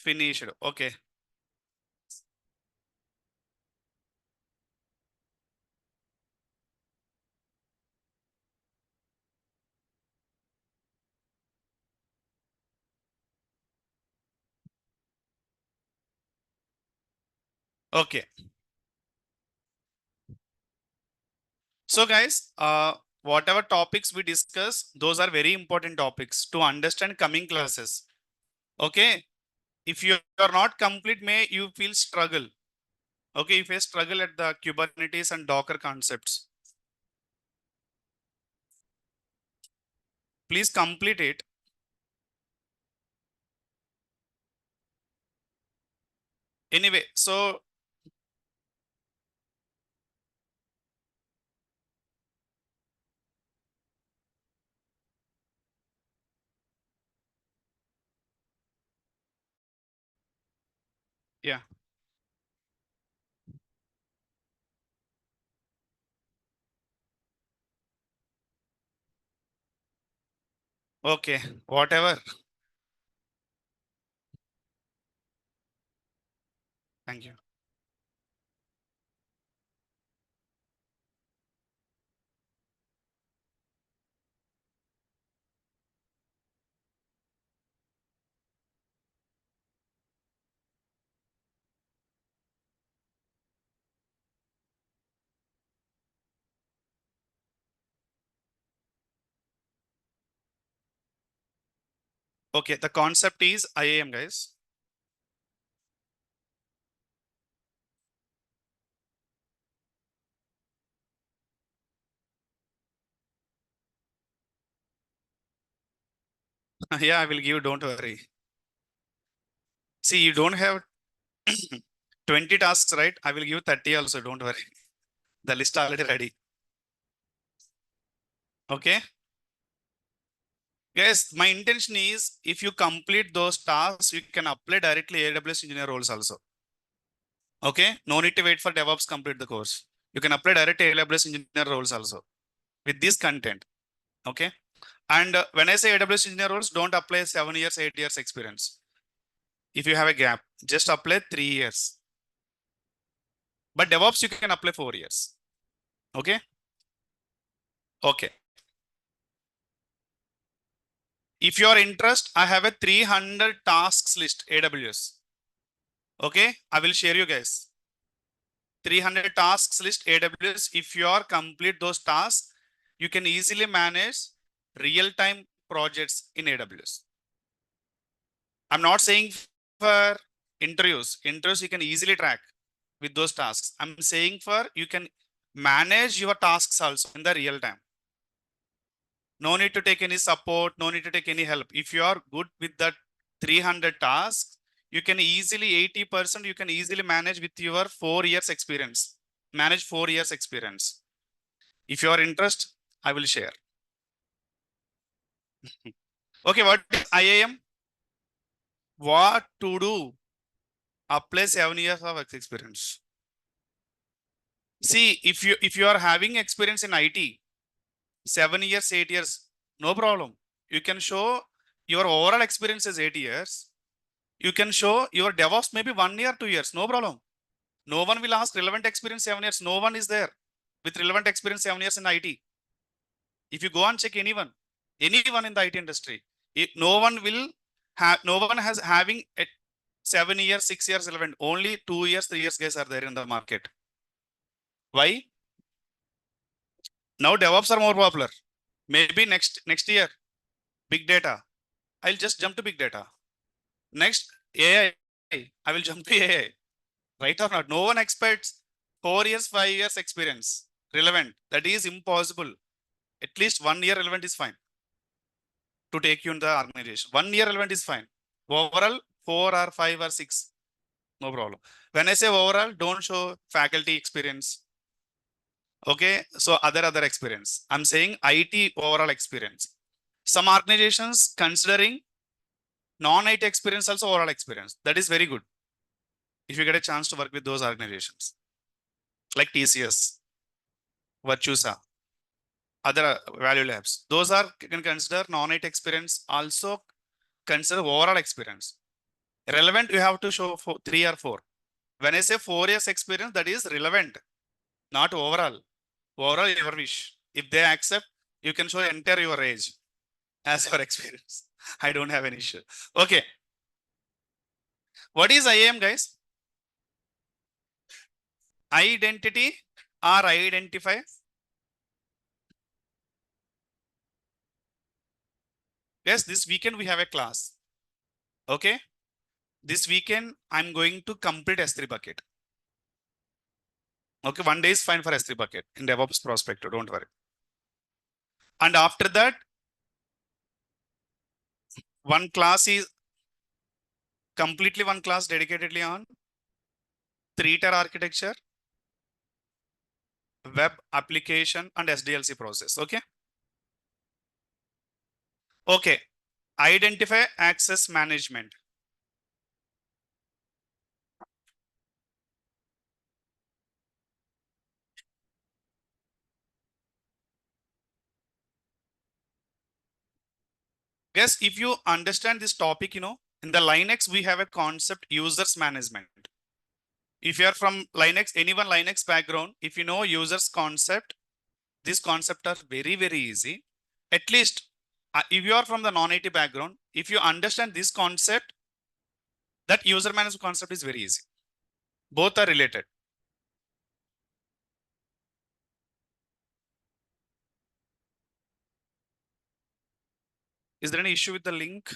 finished. Okay. Okay. So guys, whatever topics we discuss, those are very important topics to understand coming classes. Okay. If you are not complete, may you feel struggle. Okay. If you struggle at the Kubernetes and Docker concepts, please complete it. Anyway, so yeah. Okay. Whatever. Thank you. Okay. The concept is IAM, guys. Yeah, I will give. Don't worry. See, you don't have 20 tasks, right? I will give 30 also. Don't worry. The list already ready. Okay. Guys, my intention is if you complete those tasks, you can apply directly AWS engineer roles also. Okay. No need to wait for DevOps complete the course. You can apply direct AWS engineer roles also with this content. Okay. And when I say AWS engineer roles, don't apply 7 years, 8 years experience. If you have a gap, just apply 3 years. But DevOps, you can apply 4 years. Okay. Okay. If you are interested, I have a 300 tasks list AWS. Okay. I will share you guys. 300 tasks list AWS. If you are complete those tasks, you can easily manage real-time projects in AWS. I'm not saying for interviews. Interviews you can easily track with those tasks. I'm saying for you can manage your tasks also in the real time. No need to take any support. No need to take any help. If you are good with that 300 tasks, you can easily 80% you can easily manage with your 4 years experience. Manage 4 years experience. If you are interested, I will share. Okay, what is IAM? What to do? Apply 7 years of experience. See, if you are having experience in IT, 7 years, 8 years, no problem. You can show your overall experience is 8 years. You can show your DevOps maybe 1 year, 2 years, no problem. No one will ask relevant experience 7 years. No one is there with relevant experience 7 years in IT. If you go and check anyone in the IT industry, no one will have, no one has having a 7 years, 6 years relevant. Only 2 years, 3 years guys are there in the market. Why? Now DevOps are more popular. Maybe next year, big data. I'll just jump to big data. Next, AI. I will jump to AI. Right or not? No one expects 4 years, 5 years experience relevant. That is impossible. At least 1 year relevant is fine to take you in the organization. 1 year relevant is fine. Overall, 4 or 5 or 6, no problem. When I say overall, don't show faculty experience. Okay, so other experience. I'm saying IT overall experience. Some organizations considering non-IT experience also overall experience. That is very good. If you get a chance to work with those organizations like TCS, Virtusa, other value labs, those are can consider non-IT experience, also consider overall experience. Relevant, you have to show 3 or 4. When I say 4 years experience, that is relevant, not overall. Overall, your wish. If they accept, you can show entire your age as your experience. I don't have an issue. Okay. What is IAM, guys? Identity or identify? Yes, this weekend we have a class. Okay. This weekend, I'm going to complete S3 bucket. Okay, 1 day is fine for S3 bucket in DevOps Prospector, don't worry. And after that, one class is completely one class dedicatedly on 3-tier architecture, web application, and SDLC process. Okay. Okay. Identify access management. Guess if you understand this topic, in the Linux, we have a concept users management. If you are from Linux, anyone Linux background, if you know users concept, this concept are very, very easy. At least if you are from the non-IT background, if you understand this concept, that user management concept is very easy. Both are related. Is there any issue with the link?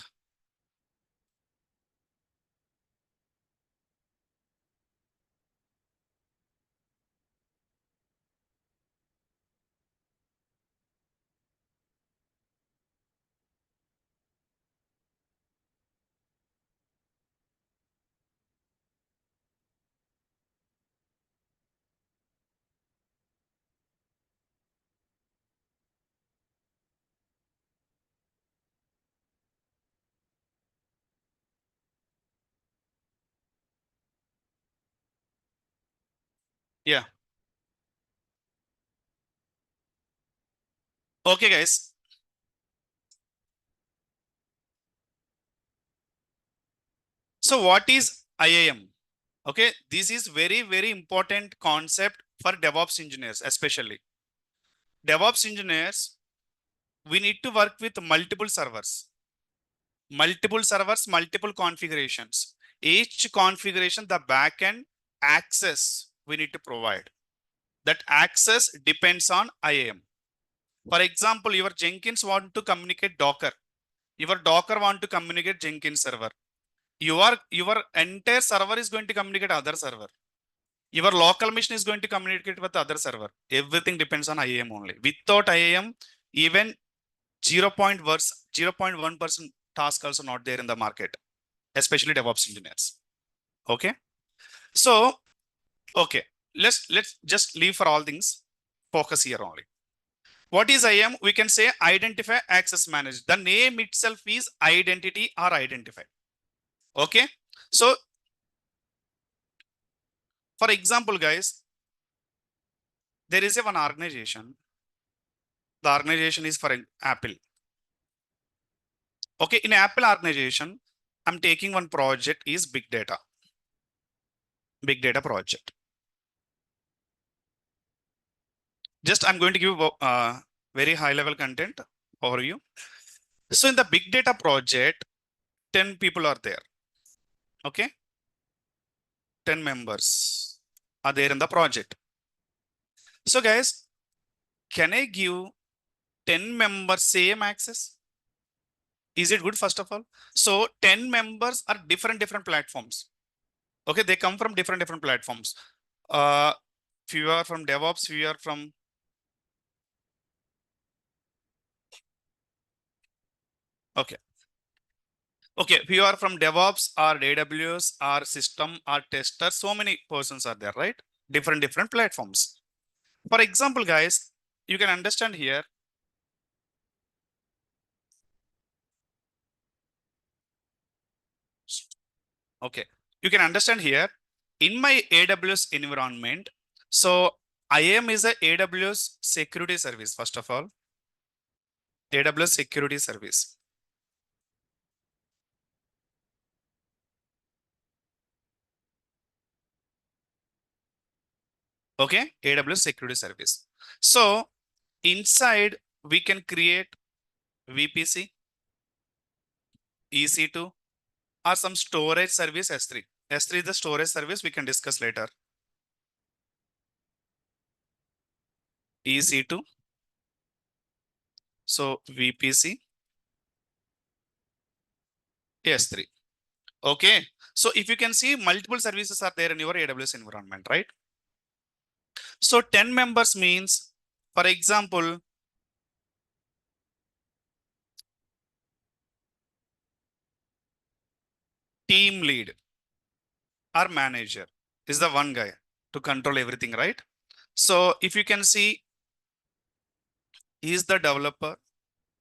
Yeah. Okay, guys. So what is IAM? Okay, this is very, very important concept for DevOps engineers, especially. DevOps engineers, we need to work with multiple servers, multiple configurations. Each configuration, the backend access we need to provide. That access depends on IAM. For example, your Jenkins want to communicate Docker. Your Docker want to communicate Jenkins server. Your entire server is going to communicate other server. Your local machine is going to communicate with the other server. Everything depends on IAM only. Without IAM, even 0.1% task also not there in the market, especially DevOps engineers. Okay. So, okay, let's just leave for all things. Focus here only. What is IAM? We can say identify access manage. The name itself is identity or identify. Okay. So, for example, guys, there is one organization. The organization is for Apple. Okay, in Apple organization, I'm taking one project is big data project. Just I'm going to give very high level content overview. So in the big data project, 10 people are there. Okay, 10 members are there in the project. So guys, can I give 10 members same access? Is it good? First of all, so 10 members are different platforms. Okay, they come from different platforms. Few are from DevOps, few are from okay. Okay, few are from DevOps or AWS or system or tester. So many persons are there, right? Different platforms. For example, guys, you can understand here. Okay, you can understand here in my AWS environment. So IAM is a AWS security service. First of all, AWS security service. Okay, AWS security service. So inside we can create VPC, EC2, or some storage service S3. S3 is the storage service we can discuss later. EC2, so VPC, S3. Okay, so if you can see multiple services are there in your AWS environment, right? So 10 members means, for example, team lead or manager is the one guy to control everything, right? So if you can see, he is the developer,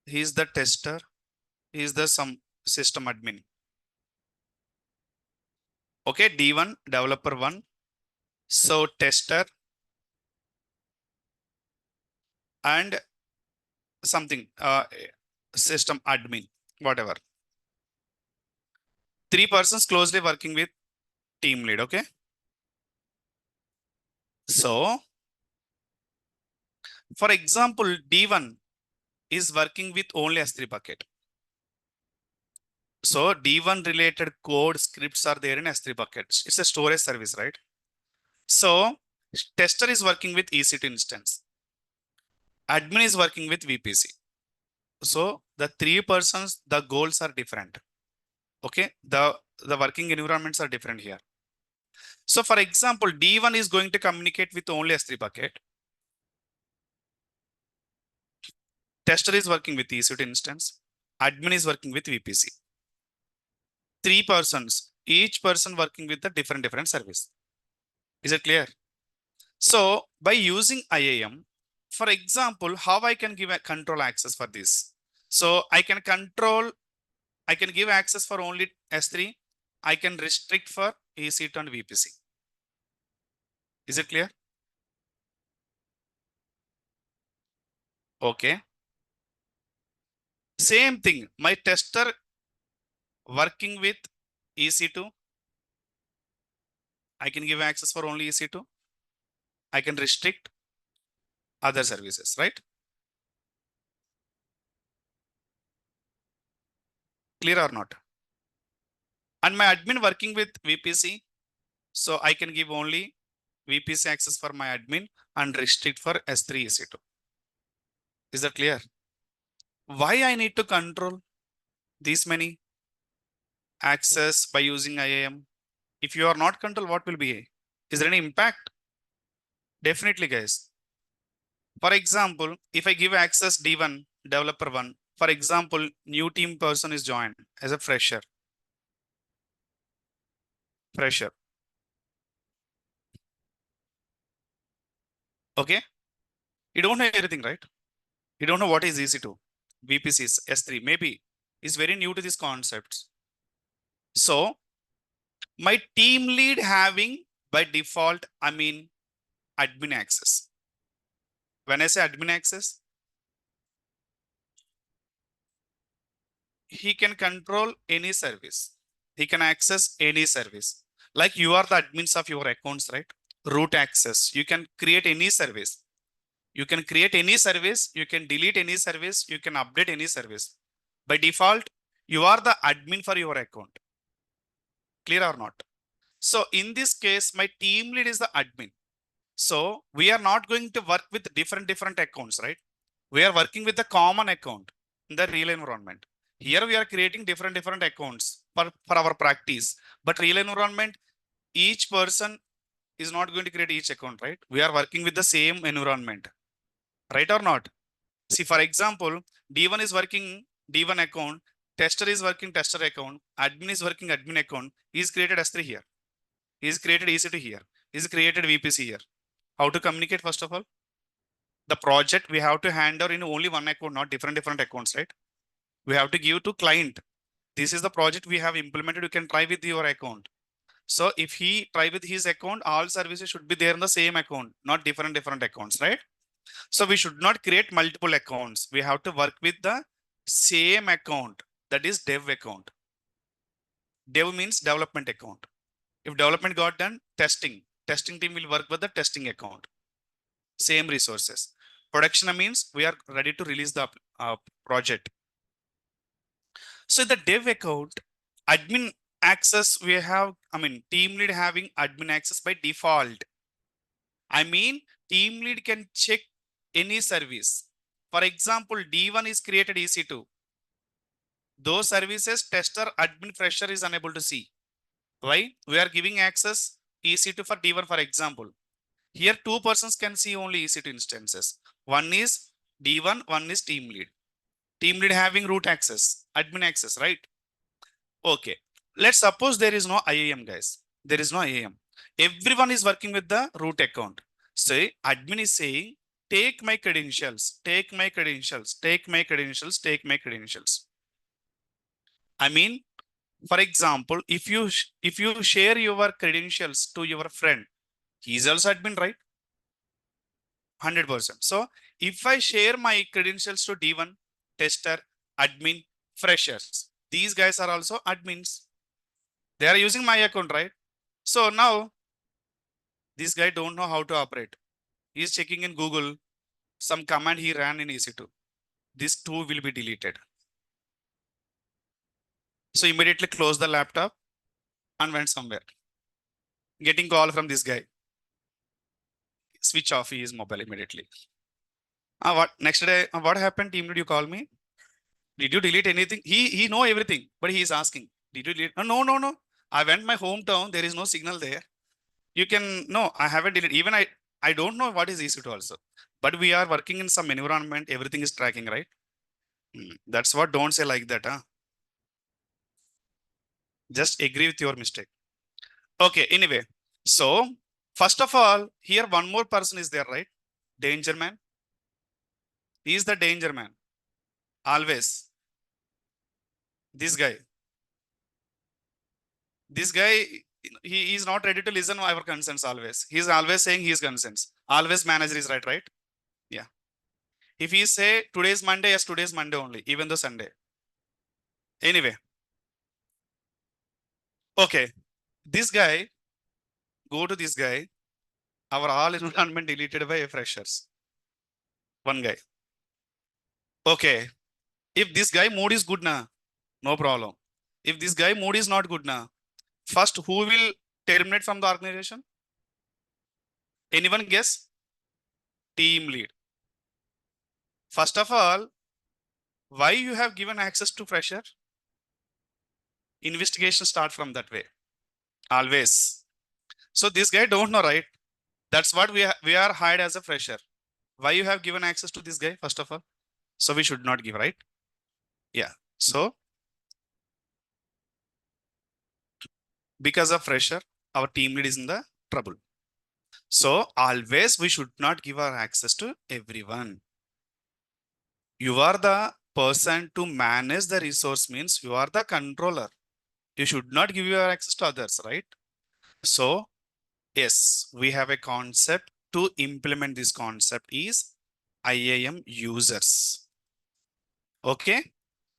he is the tester, he is the some system admin. Okay, D1, developer 1. So tester and something, system admin, whatever. 3 persons closely working with team lead, okay? So, for example, D1 is working with only S3 bucket. So D1 related code scripts are there in S3 buckets. It's a storage service, right? So tester is working with EC2 instance. Admin is working with VPC. So the 3 persons, the goals are different. Okay, the working environments are different here. So for example, D1 is going to communicate with only S3 bucket. Tester is working with EC2 instance. Admin is working with VPC. 3 persons, each person working with a different service. Is it clear? So by using IAM, for example, how I can give a control access for this? So I can give access for only S3. I can restrict for EC2 and VPC. Is it clear? Okay. Same thing. My tester working with EC2. I can give access for only EC2. I can restrict other services, right? Clear or not? And my admin working with VPC. So I can give only VPC access for my admin and restrict for S3 EC2. Is that clear? Why I need to control these many access by using IAM? If you are not control, what will be? Is there any impact? Definitely, guys. For example, if I give access D1, developer 1, for example, new team person is joined as a fresher. Okay. You don't know everything, right? You don't know what is EC2, VPC, S3, maybe is very new to these concepts. So my team lead having by default, I mean, admin access. When I say admin access, he can control any service. He can access any service. Like you are the admins of your accounts, right? Root access. You can create any service. You can create any service. You can delete any service. You can update any service. By default, you are the admin for your account. Clear or not? So in this case, my team lead is the admin. So we are not going to work with different accounts, right? We are working with the common account in the real environment. Here we are creating different accounts for our practice. But real environment, each person is not going to create each account, right? We are working with the same environment, right or not? See, for example, D1 is working D1 account, tester is working tester account, admin is working admin account. He is created S3 here. He is created EC2 here. He is created VPC here. How to communicate first of all? The project we have to hand over in only one account, not different accounts, right? We have to give to client. This is the project we have implemented. You can try with your account. So if he try with his account, all services should be there in the same account, not different accounts, right? So we should not create multiple accounts. We have to work with the same account, that is dev account. Dev means development account. If development got done, testing. testing team will work with the testing account. Same resources. Production means we are ready to release the project. So the dev account, admin access, we have, team lead having admin access by default. Team lead can check any service. For example, D1 is created EC2. Those services tester admin fresher is unable to see. Why? We are giving access EC2 for D1, for example. Here, two persons can see only EC2 instances. One is D1, one is team lead. Team lead having root access, admin access, right? Okay. Let's suppose there is no IAM, guys. There is no IAM. Everyone is working with the root account. Say, admin is saying, take my credentials, take my credentials, take my credentials, take my credentials. For example, if you share your credentials to your friend, he is also admin, right? 100%. So if I share my credentials to D1, tester, admin, freshers, these guys are also admins. They are using my account, right? So now this guy don't know how to operate. He is checking in Google, some command he ran in EC2. This two will be deleted. So immediately close the laptop and went somewhere. Getting call from this guy. Switch off his mobile immediately. What next day? What happened? Team, did you call me? Did you delete anything? He know everything, but he is asking, did you delete? No. I went my hometown. There is no signal there. You can no, I haven't deleted. Even I don't know what is EC2 also. But we are working in some environment. Everything is tracking, right? That's what. Don't say like that, huh? Just agree with your mistake. Okay. Anyway, so first of all, here one more person is there, right? Danger man. He is the danger man. Always. This guy. This guy, he is not ready to listen our concerns always. He's always saying his concerns. Always manager is right? Yeah. If he say today's Monday, yes, today's Monday only, even though Sunday. Anyway. Okay. This guy, go to this guy. Our all environment deleted by freshers. One guy. Okay. If this guy mood is good now, no problem. If this guy mood is not good now, first who will terminate from the organization? Anyone guess? Team lead. First of all, why you have given access to fresher? Investigation start from that way. Always. So this guy don't know, right? That's what we are hired as a fresher. Why you have given access to this guy, first of all? So we should not give, right? Yeah. So because of fresher, our team lead is in the trouble. So always we should not give our access to everyone. You are the person to manage the resource, means you are the controller. You should not give your access to others, right? So yes, we have a concept to implement this concept is IAM users. Okay.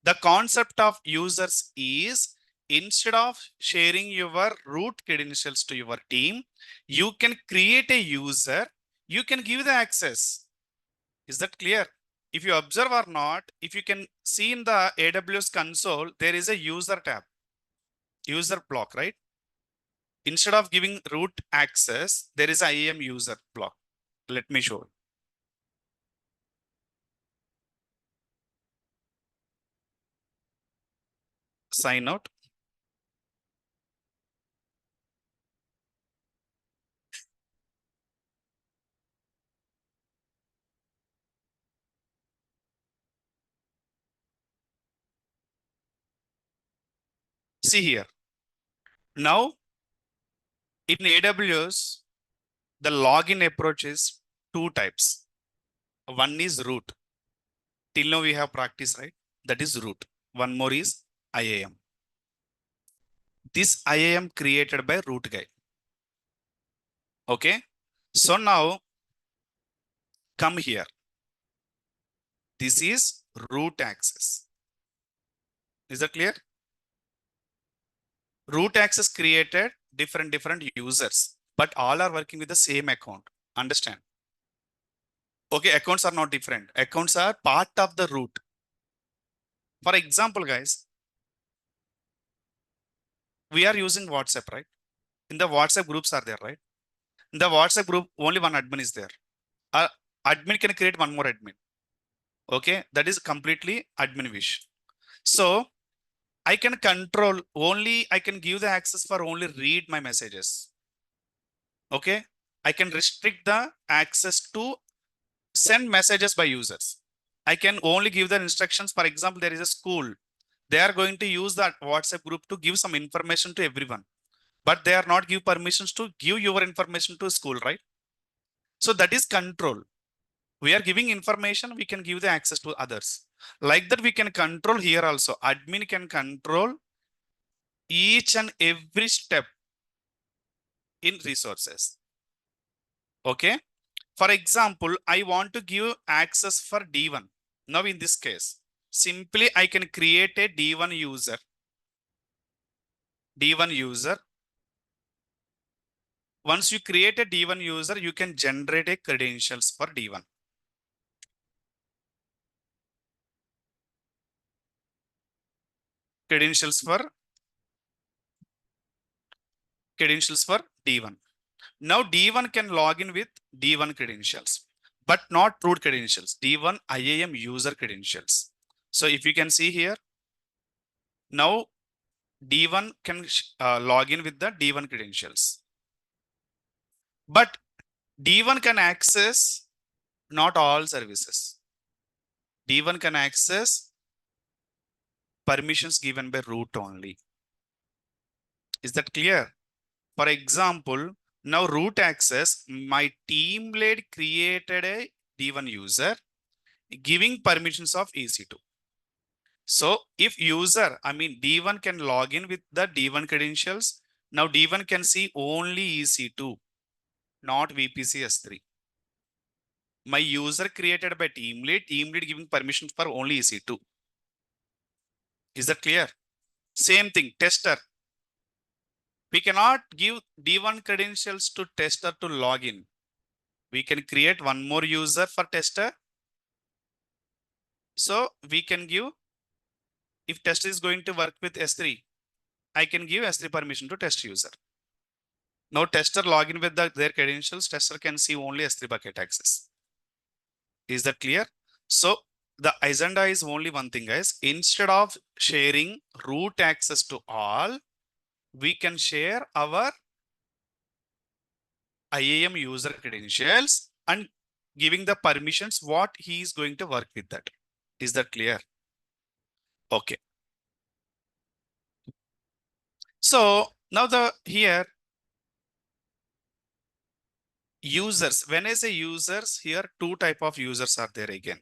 The concept of users is instead of sharing your root credentials to your team, you can create a user, you can give the access. Is that clear? If you observe or not, if you can see in the AWS console, there is a user tab, user block, right? Instead of giving root access, there is IAM user block. Let me show. Sign out. See here. Now, in AWS, the login approach is two types. One is root. Till now we have practice, right? That is root. One more is IAM. This IAM created by root guy. Okay. So now come here. This is root access. Is that clear? Root access created different users. but all are working with the same account. Understand? Okay, accounts are not different. Accounts are part of the root. For example, guys, we are using WhatsApp, right? In the WhatsApp groups are there, right? In the WhatsApp group, only one admin is there. Admin can create one more admin. Okay, that is completely admin wish. So I can control only, I can give the access for only read my messages. Okay, I can restrict the access to send messages by users. I can only give the instructions. For example, there is a school. They are going to use that WhatsApp group to give some information to everyone, but they are not give permissions to give your information to school, right? So that is control. We are giving information, we can give the access to others. Like that, we can control here also. Admin can control each and every step in resources. Okay. For example, I want to give access for D1. Now in this case, simply I can create a D1 user. D1 user. Once you create a D1 user, you can generate a credentials for D1. Credentials for D1. Now D1 can log in with D1 credentials, but not root credentials, D1 IAM user credentials. So if you can see here, now D1 can log in with the D1 credentials. But D1 can access not all services. D1 can access permissions given by root only. Is that clear? For example, now root access, my team lead created a D1 user giving permissions of EC2. So if user, I mean D1 can log in with the D1 credentials. Now D1 can see only EC2, not VPC S3. My user created by team lead giving permissions for only EC2. Is that clear? Same thing, tester. We cannot give D1 credentials to tester to log in. We can create one more user for tester. So we can give, if tester is going to work with S3, I can give S3 permission to test user. Now tester login with their credentials, tester can see only S3 bucket access. Is that clear? So the agenda is only one thing, guys. Instead of sharing root access to all, we can share our IAM user credentials and giving the permissions what he is going to work with that. Is that clear? Okay. So now here users, when I say users, here two type of users are there again.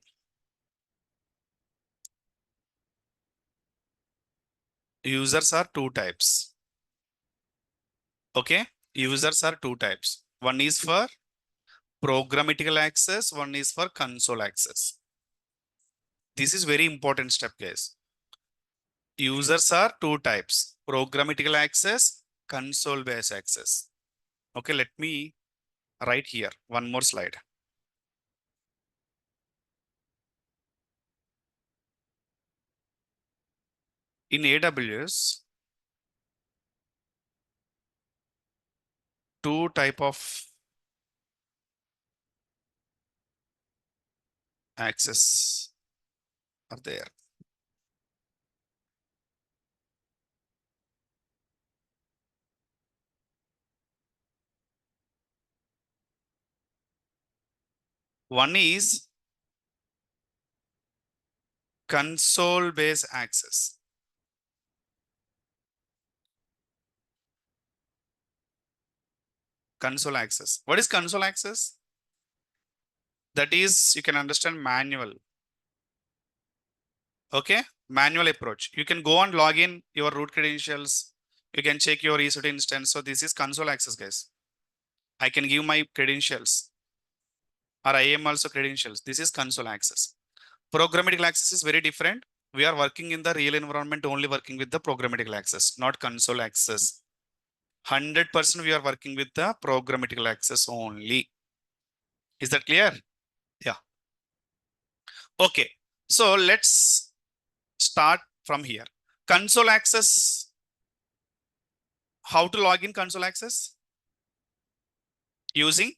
Users are two types. Okay, users are two types. One is for programmatical access, one is for console access. This is very important step, guys. Users are two types: programmatical access, console based access. Okay, let me write here one more slide. In AWS, two type of access are there. One is console based access. Console access. What is console access? That is, you can understand manual. Okay, manual approach. You can go and log in your root credentials. You can check your EC2 instance. So this is console access, guys. I can give my credentials, or I am also credentials. This is console access. Programmatical access is very different. We are working in the real environment, only working with the programmatical access, not console access. 100% we are working with the programmatical access only. Is that clear? Yeah. Okay. So let's start from here. Console access. How to log in console access? Using?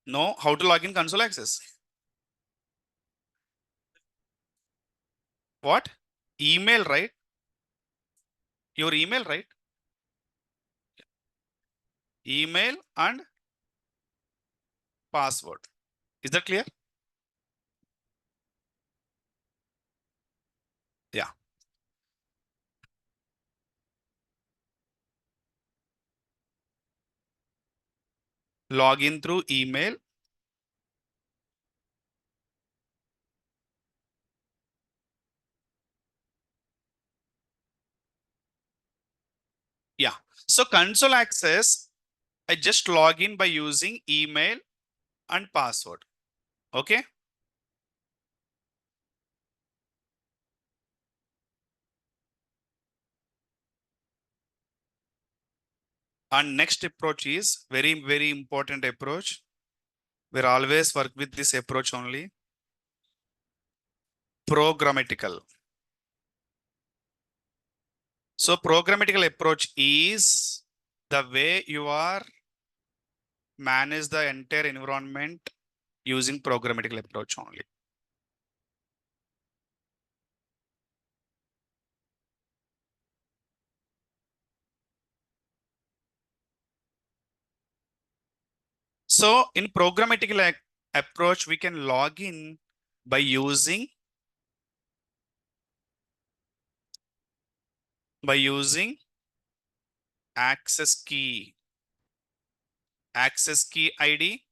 No. How to log in console access? What? Email, right? Your email, right? Email and password. Is that clear? Yeah. Log in through email. Yeah. So console access, I just log in by using email and password. Okay. And next approach is very, very important approach. We'll always work with this approach only. Programmatical. So programmatical approach is the way you are manage the entire environment using programmatical approach only. So in programmatical approach, we can log in by using access key ID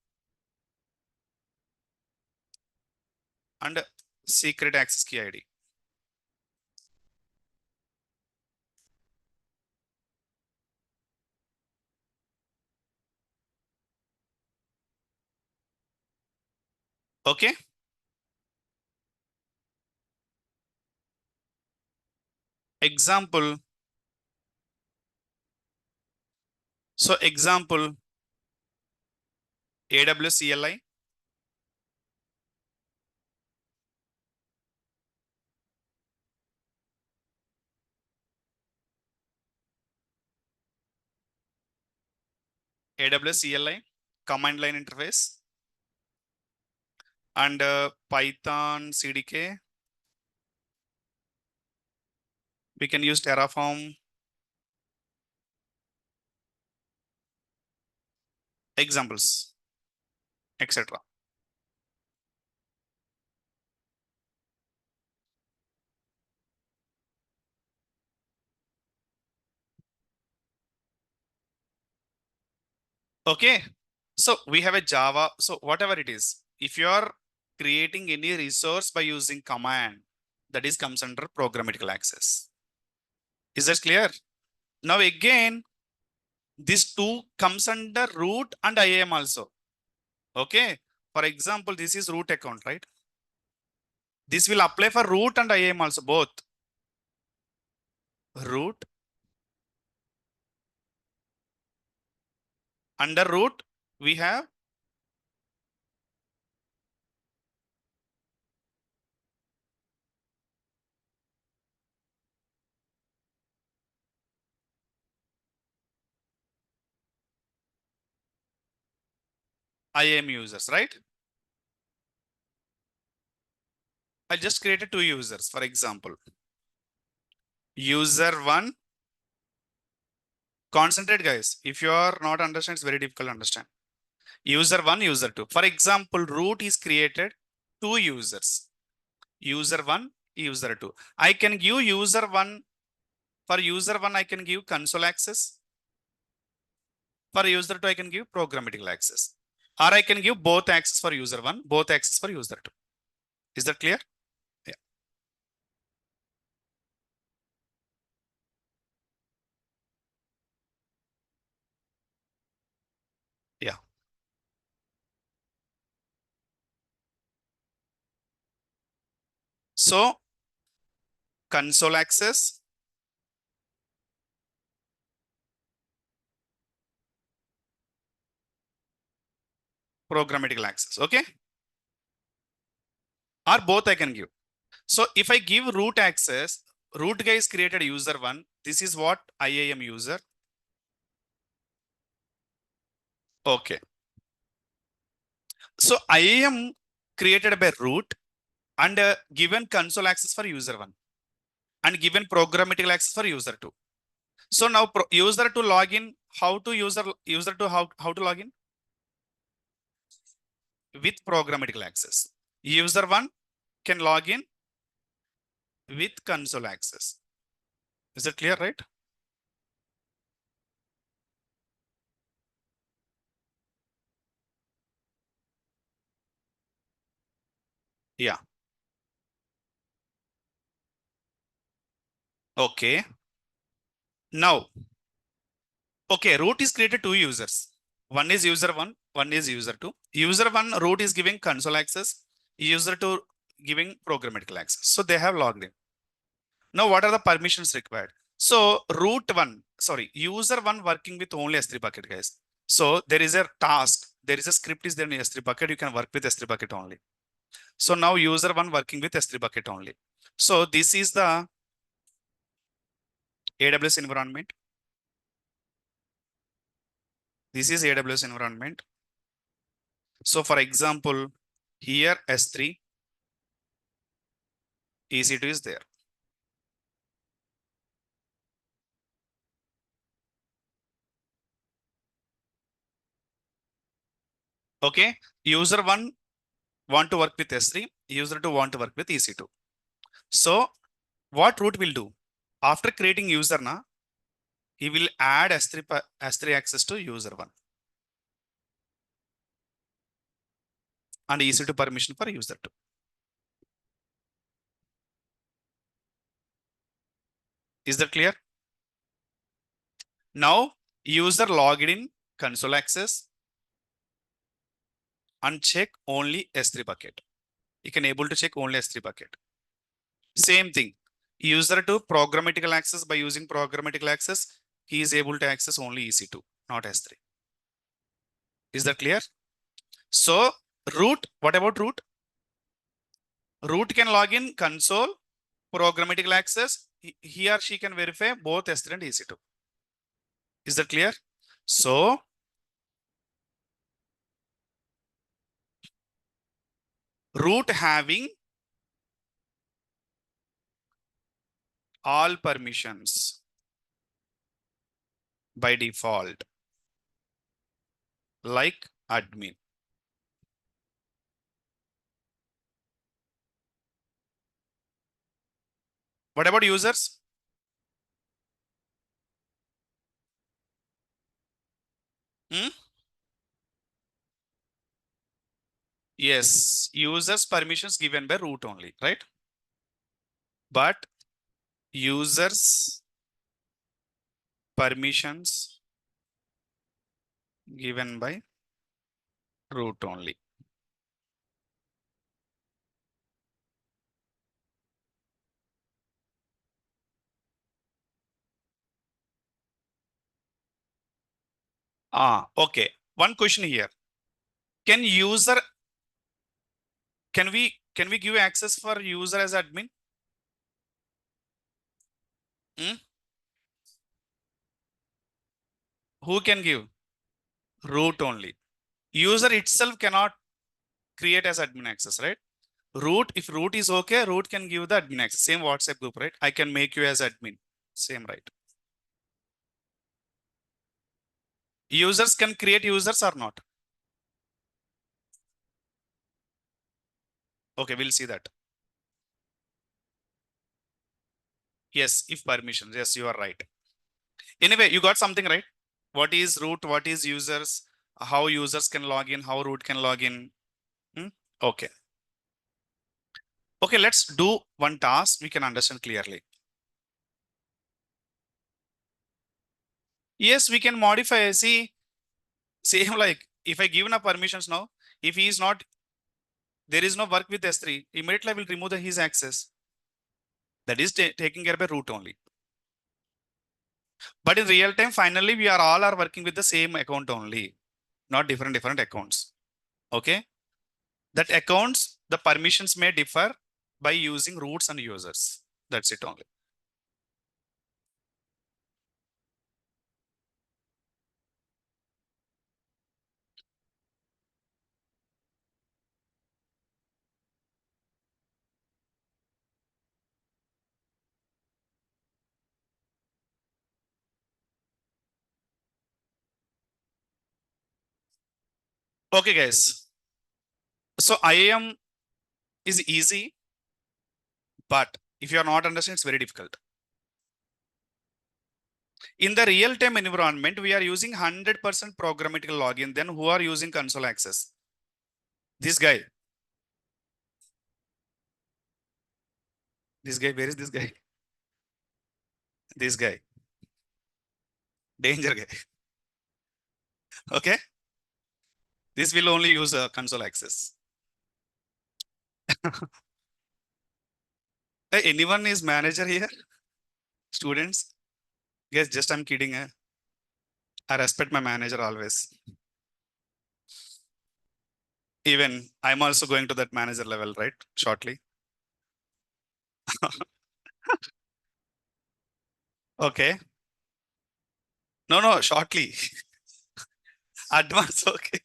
and secret access key ID. Okay. Example. So example, AWS CLI. AWS CLI, command line interface, and Python CDK. We can use Terraform. Examples, etc. Okay. So we have a Java. So whatever it is, if you are creating any resource by using command, that is comes under programmatical access. Is that clear? Now again, this two comes under root and IAM also. Okay. For example, this is root account, right? This will apply for root and IAM also, both. Root. Under root, we have IAM users, right? I just created two users, for example. User one, concentrate guys. If you are not understand, it's very difficult to understand. User one, user two. For example, root is created two users. User one, user two. I can give user one. For user one, I can give console access. For user two, I can give programmatical access. Or I can give both access for user one, both access for user two. Is that clear? Yeah. Yeah. So console access, programmatical access. Okay. Or both I can give. So if I give root access, root guy is created user one. This is what IAM user. Okay. So IAM created by root and given console access for user one and given programmatical access for user two. So now user to log in, how to user to how to log in? With programmatical access. User one can log in with console access. Is it clear, right? Yeah. Okay. Now, okay, root is created two users. One is user one is user two. User one root is giving console access, user two giving programmatical access. So they have logged in. Now, what are the permissions required? So user one working with only S3 bucket, guys. So there is a task, there is a script is there in S3 bucket. You can work with S3 bucket only. So now user one working with S3 bucket only. So this is the AWS environment. This is AWS environment. So for example, here S3, EC2 is there. Okay, user one want to work with S3, user two want to work with EC2. So what root will do? After creating user na, he will add S3 access to user one and EC2 permission for user two. Is that clear? Now user logged in console access and check only S3 bucket. You can able to check only S3 bucket. Same thing. User to programmatical access, by using programmatical access, he is able to access only EC2, not S3. Is that clear? So root, what about root? Root can log in console, programmatical access. He or she can verify both S3 and EC2. Is that clear? So root having all permissions by default, like admin. What about users? Hmm? Yes, users permissions given by root only, right? But users permissions given by root only. Okay. One question here. Can user, can we give access for user as admin? Hmm? Who can give? Root only. User itself cannot create as admin access, right? Root, if root is okay, root can give the admin access. Same WhatsApp group, right? I can make you as admin. Same, right? Users can create users or not? Okay, we'll see that. Yes, if permissions. Yes, you are right. Anyway, you got something, right? What is root? What is users? How users can log in? How root can log in? Hmm? Okay. Okay, let's do one task we can understand clearly. Yes, we can modify. See, same like if I given a permissions now, if he is not, there is no work with S3, immediately I will remove his access. That is taking care by root only. But in real time, finally, we are all working with the same account only, not different accounts. Okay. That accounts, the permissions may differ by using roots and users. That's it only. Okay, guys. So IAM is easy, but if you are not understanding, it's very difficult. In the real-time environment, we are using 100% programmatic login. Then who are using console access? This guy. This guy. Where is this guy? This guy. Danger guy. Okay. This will only use console access. Hey, anyone is manager here? Students? Yes, just I'm kidding. I respect my manager always. Even I'm also going to that manager level, right? Shortly. Okay. No, no, shortly. Advance. Okay.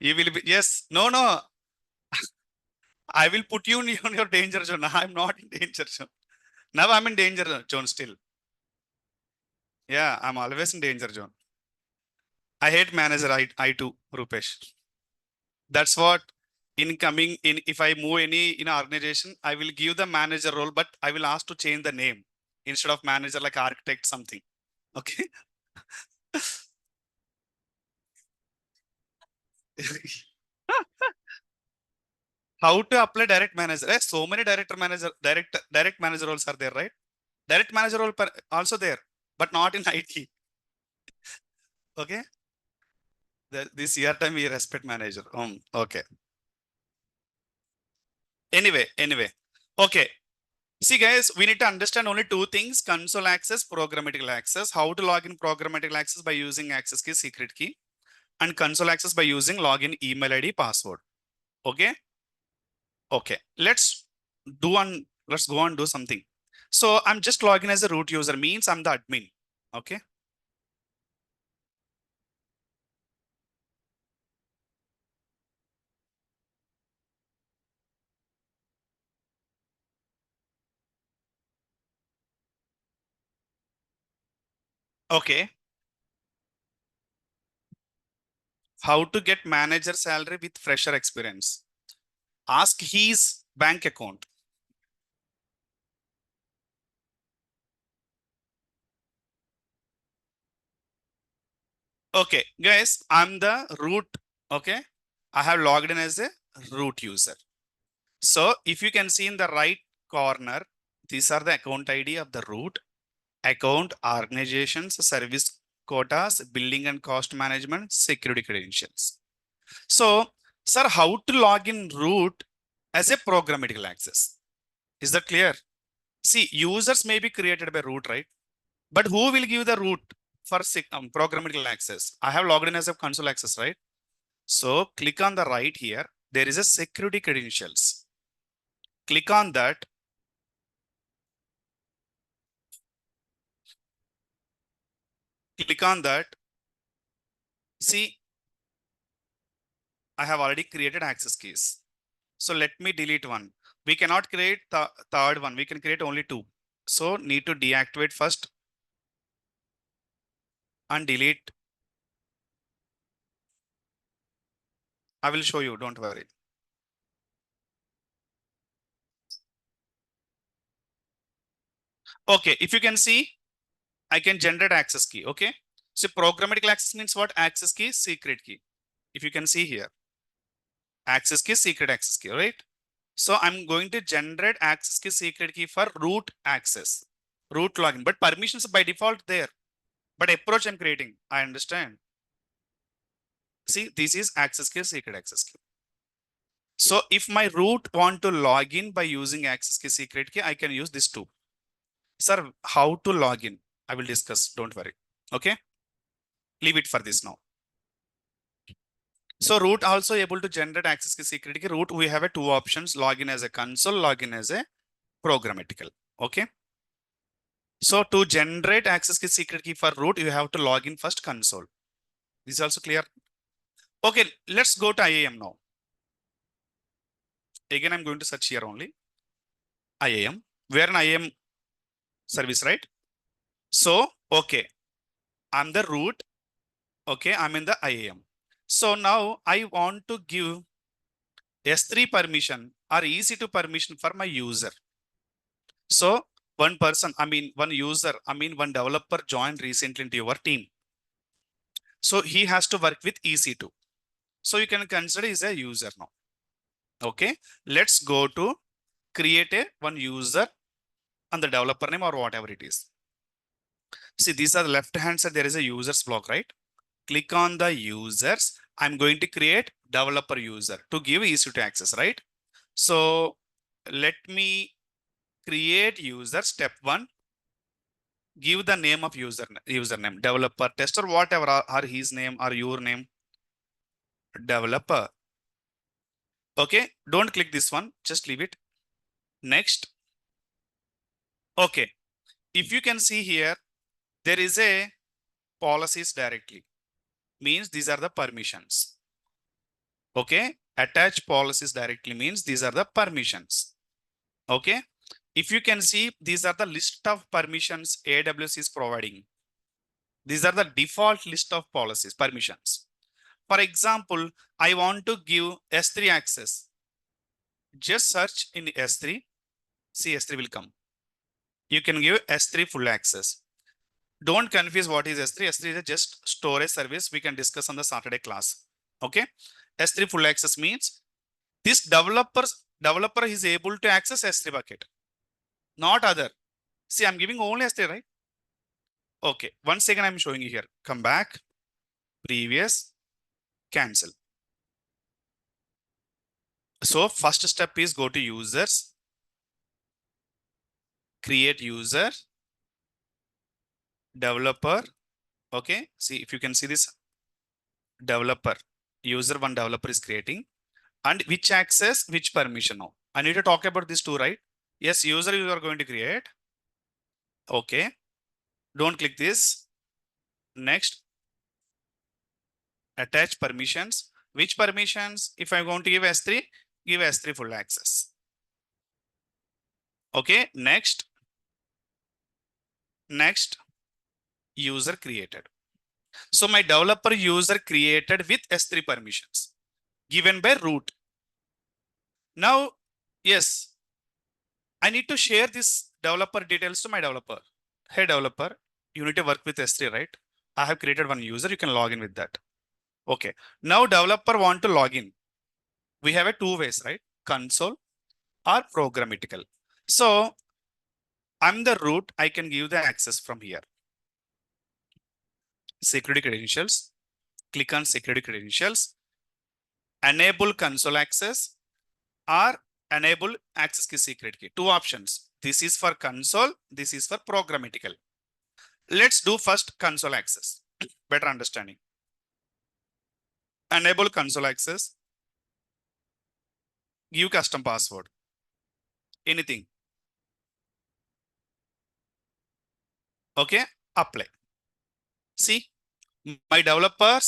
You will be, yes. No, no. I will put you in your danger zone. I'm not in danger zone. Now I'm in danger zone still. Yeah, I'm always in danger zone. I hate manager. I too, Rupesh. That's what incoming in if I move any in an organization, I will give the manager role, but I will ask to change the name instead of manager like architect something. Okay. How to apply direct manager? So many direct manager roles are there, right? Direct manager role also there, but not in IT. Okay. This year time we respect manager. Okay. Anyway. Okay. See, guys, we need to understand only two things: console access, programmatical access. How to log in programmatical access by using access key, secret key, and console access by using login email ID, password. Okay. Okay. Let's go and do something. So I'm just logging as a root user, means I'm the admin. Okay. Okay. How to get manager salary with fresher experience? Ask his bank account. Okay, guys, I'm the root. Okay, I have logged in as a root user. So if you can see in the right corner, these are the account ID of the root, account, organizations, service quotas, billing and cost management, security credentials. So, sir, how to log in root as a programmatical access? Is that clear? See, users may be created by root, right? But who will give the root for programmatical access? I have logged in as a console access, right? So click on the right here. There is a security credentials. Click on that. Click on that. See, I have already created access keys. So let me delete one. We cannot create the third one. We can create only two. So need to deactivate first and delete. I will show you. Don't worry. Okay. If you can see, I can generate access key. Okay. So programmatical access means what? Access key, secret key. If you can see here, access key, secret access key, right? So I'm going to generate access key, secret key for root access, root login, but permissions by default there. But approach I'm creating, I understand. See, this is access key, secret access key. So if my root want to log in by using access key, secret key, I can use this too. Sir, how to log in? I will discuss. Don't worry. Okay. Leave it for this now. So root also able to generate access key secret key. Root, we have a two options, login as a console, login as a programmatical. Okay. So to generate access key secret key for root, you have to log in first console. This is also clear. Okay, let's go to IAM now. Again, I'm going to search here only. IAM. We are in IAM service, right? So, okay, I'm the root. Okay, I'm in the IAM. So now I want to give S3 permission or EC2 permission for my user. So one person, one user, one developer joined recently into your team. So he has to work with EC2. So you can consider is a user now. Okay, let's go to create a one user on the developer name or whatever it is. See, these are the left hand side. There is a users block, right? Click on the users. I'm going to create developer user to give EC2 access, right? So let me create user. Step one, give the name of username, developer tester, whatever are his name or your name, developer. Okay, don't click this one, just leave it. Next. Okay, if you can see here, there is a policies directly, means these are the permissions. Okay, attach policies directly means these are the permissions. Okay, if you can see, these are the list of permissions AWS is providing. These are the default list of policies, permissions. For example, I want to give S3 access. Just search in S3, see S3 will come. You can give S3 full access. Don't confuse what is S3. S3 is just storage service. We can discuss on the Saturday class. Okay. S3 full access means this developer is able to access S3 bucket, not other. See, I'm giving only S3, right? Okay. Once again, I'm showing you here. Come back, previous, cancel. So first step is go to users, create user, developer. Okay. See, if you can see this developer, user one developer is creating, and which access, which permission now. I need to talk about this too, right? Yes, user you are going to create. Okay. Don't click this. Next, attach permissions. Which permissions? If I'm going to give S3, give S3 full access. Okay. Next, user created. So my developer user created with S3 permissions given by root. Now, yes, I need to share this developer details to my developer. Hey developer, you need to work with S3, right? I have created one user, you can log in with that. Okay. Now developer want to log in. We have a two ways, right? Console or programmatical. So I'm the root, I can give the access from here. Security credentials, click on security credentials, enable console access or enable access key secret key. Two options. This is for console, this is for programmatical. Let's do first console access. Better understanding. Enable console access. Give custom password. Anything. Okay. Apply. See, my developer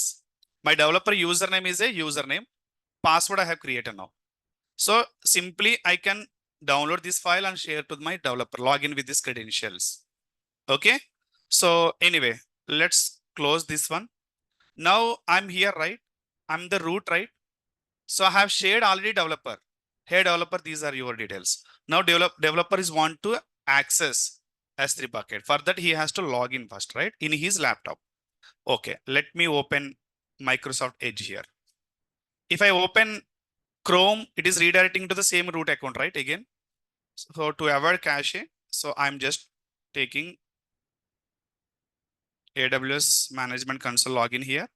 username is a username. Password I have created now. So simply I can download this file and share to my developer. Log in with these credentials. Okay. So anyway, let's close this one. Now I'm here, right? I'm the root, right? So I have shared already developer. Hey developer, these are your details. Now developer is want to access S3 bucket. For that, he has to log in first, right? In his laptop. Okay, let me open Microsoft Edge here. If I open Chrome, it is redirecting to the same root account, right? Again. So to avoid cache, so I'm just taking AWS Management Console login here.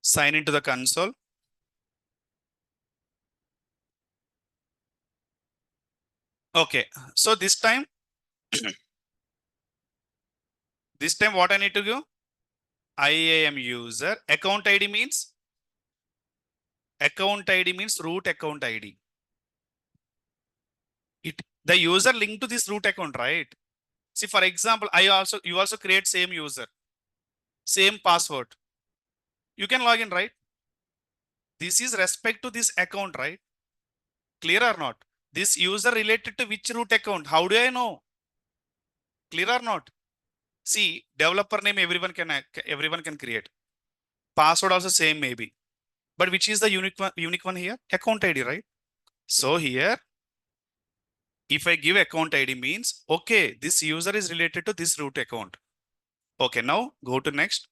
Sign into the console. Okay, so this time what I need to give? IAM user account ID means root account ID. The user linked to this root account, right? See, for example, you also create same user, same password. You can log in, right? This is respect to this account, right? Clear or not? This user related to which root account? How do I know? Clear or not? See, developer name everyone can create. Password also same maybe. But which is the unique one here? Account ID, right? So here, if I give account ID means, okay, this user is related to this root account. Okay, now go to next.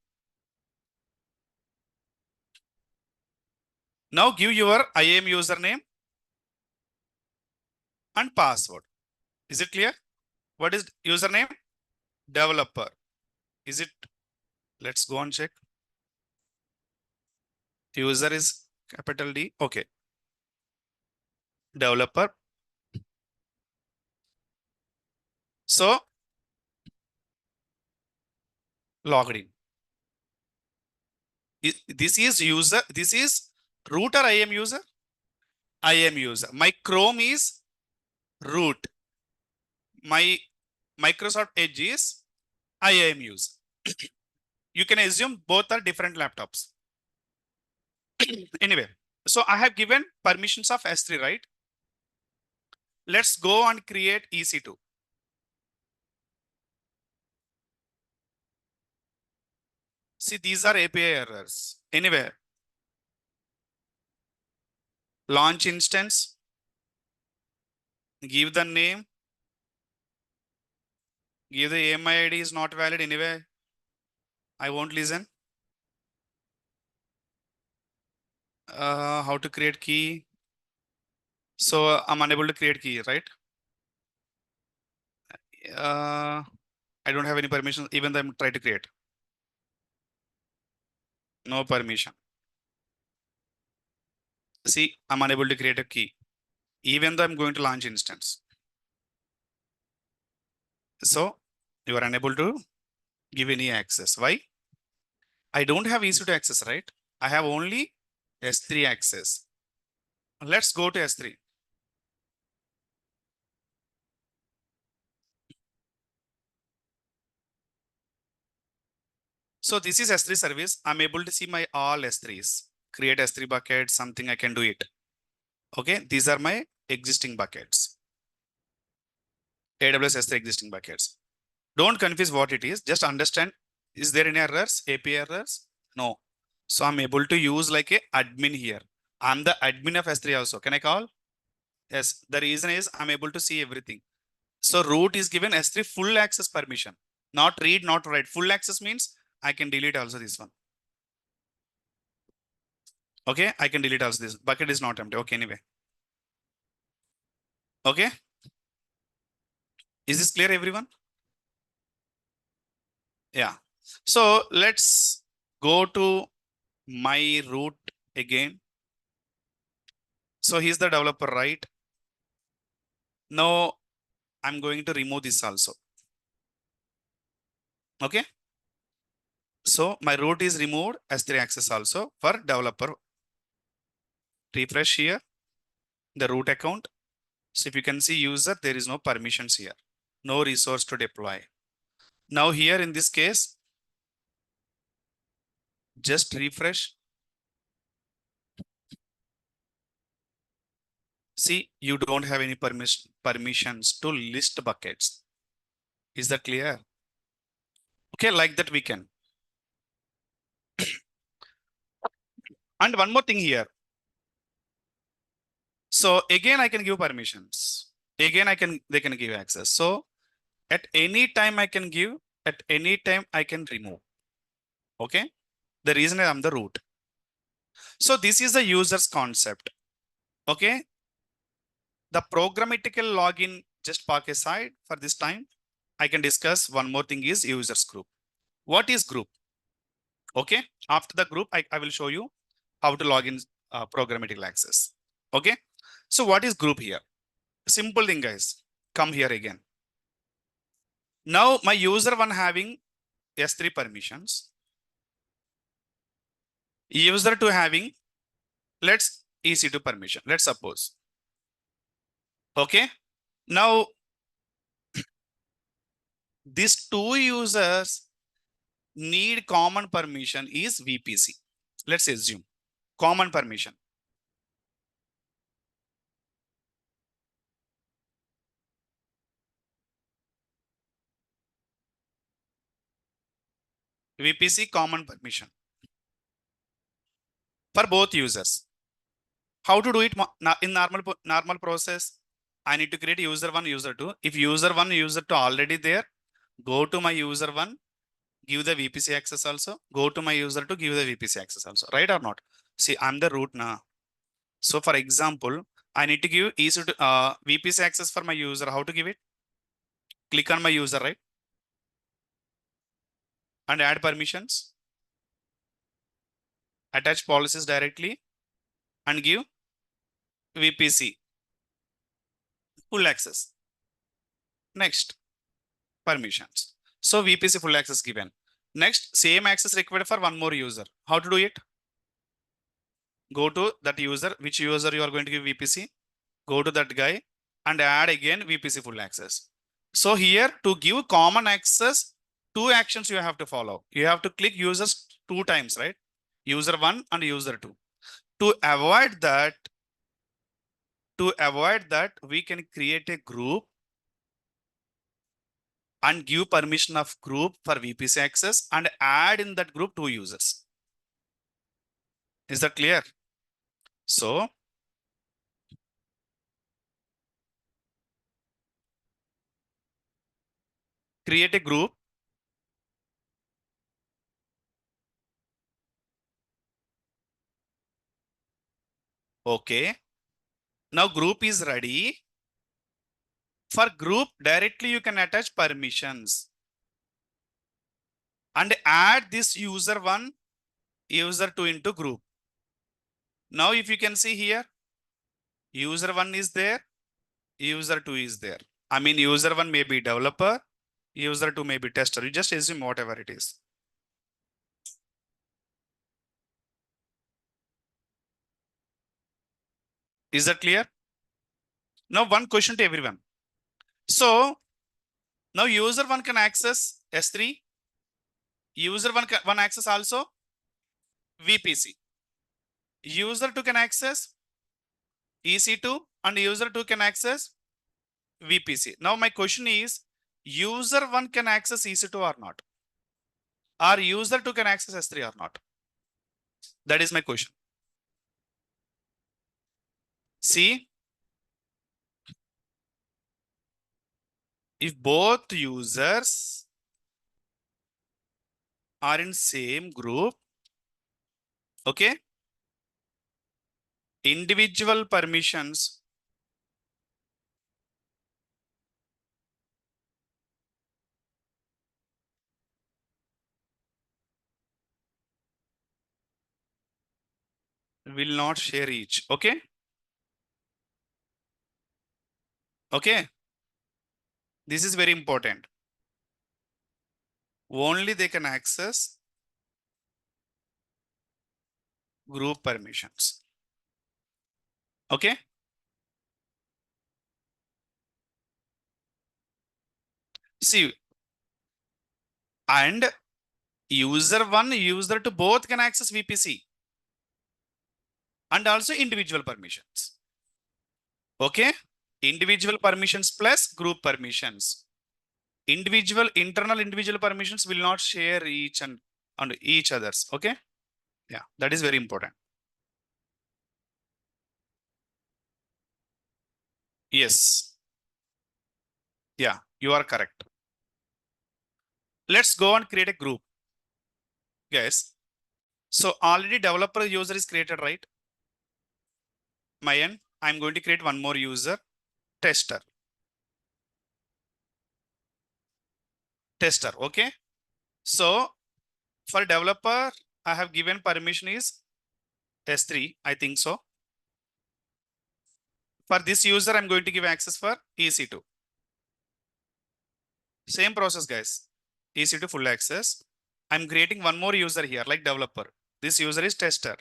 Now give your IAM username and password. Is it clear? What is username? Developer. Is it? Let's go and check. User is capital D. Okay. Developer. So logged in. This is user. This is root or IAM user? IAM user. My Chrome is root. My Microsoft Edge is IAM user. You can assume both are different laptops. Anyway, so I have given permissions of S3, right? Let's go and create EC2. See, these are API errors. Anyway, launch instance, give the name, give the AMI ID is not valid anyway. I won't listen. How to create key? So I'm unable to create key, right? I don't have any permission, even though I'm trying to create. No permission. See, I'm unable to create a key, even though I'm going to launch instance. So you are unable to give any access. Why? I don't have EC2 access, right? I have only S3 access. Let's go to S3. So this is S3 service. I'm able to see my all S3s. Create S3 bucket, something I can do it. Okay, these are my existing buckets. AWS S3 existing buckets. Don't confuse what it is. Just understand, is there any errors, API errors? No. So I'm able to use like a admin here. I'm the admin of S3 also. Can I call? Yes. The reason is I'm able to see everything. So root is given S3 full access permission. Not read, not write. Full access means I can delete also this one. Okay, I can delete also this. Bucket is not empty. Okay, anyway. Okay. Is this clear, everyone? Yeah. So let's go to my root again. So he's the developer, right? Now I'm going to remove this also. Okay. So my root is removed as S3 access also for developer. Refresh here, the root account. So if you can see user, there is no permissions here. No resource to deploy. Now here in this case, just refresh. See, you don't have any permissions to list buckets. Is that clear? Okay, like that we can. And one more thing here. So again, I can give permissions. Again, they can give access. So at any time I can give, at any time I can remove. Okay. The reason I'm the root. So this is the user's concept. Okay. The programmatical login just park aside for this time. I can discuss one more thing is users group. What is group? Okay. After the group, I will show you how to log in programmatical access. Okay. So what is group here? Simple thing, guys. come here again. Now my user one having S3 permissions, user two having, let's EC2 permission, let's suppose. Okay. Now these two users need common permission is VPC. Let's assume common permission. VPC common permission for both users. How to do it in normal process? I need to create user one, user two. If user one, user two already there, go to my user one, give the VPC access also. Go to my user two, give the VPC access also. Right or not? See, I'm the root now. So for example, I need to give EC2, VPC access for my user. How to give it? Click on my user, right? And add permissions. Attach policies directly and give VPC full access. Next, permissions. So VPC full access given. Next, same access required for one more user. How to do it? Go to that user, which user you are going to give VPC. Go to that guy and add again VPC full access. So here to give common access, two actions you have to follow. You have to click users 2 times, right? User 1 and user 2. To avoid that, we can create a group and give permission of group for VPC access and add in that group 2 users. Is that clear? So create a group. Okay. Now group is ready. For group, directly you can attach permissions and add this user 1, user 2 into group. Now if you can see here, user 1 is there, user 2 is there. I mean, user 1 may be developer, user 2 may be tester. You just assume whatever it is. Is that clear? Now one question to everyone. So now user 1 can access S3, user 1 can access also VPC. User 2 can access EC2 and user 2 can access VPC. Now my question is, user 1 can access EC2 or not? Or user 2 can access S3 or not? That is my question. See, if both users are in same group, okay, individual permissions will not share each. Okay. Okay. This is very important. Only they can access group permissions. Okay. See, and user 1, user 2 both can access VPC and also individual permissions. Okay. Individual permissions plus group permissions. Internal individual permissions will not share each and each others. Okay. Yeah, that is very important. Yes. Yeah, you are correct. Let's go and create a group. Guys. So already developer user is created, right? My end, I'm going to create one more user, tester. Tester. Okay. So for developer, I have given permission is S3. I think so. For this user, I'm going to give access for EC2. Same process, guys. EC2 full access. I'm creating one more user here, like developer. This user is tester.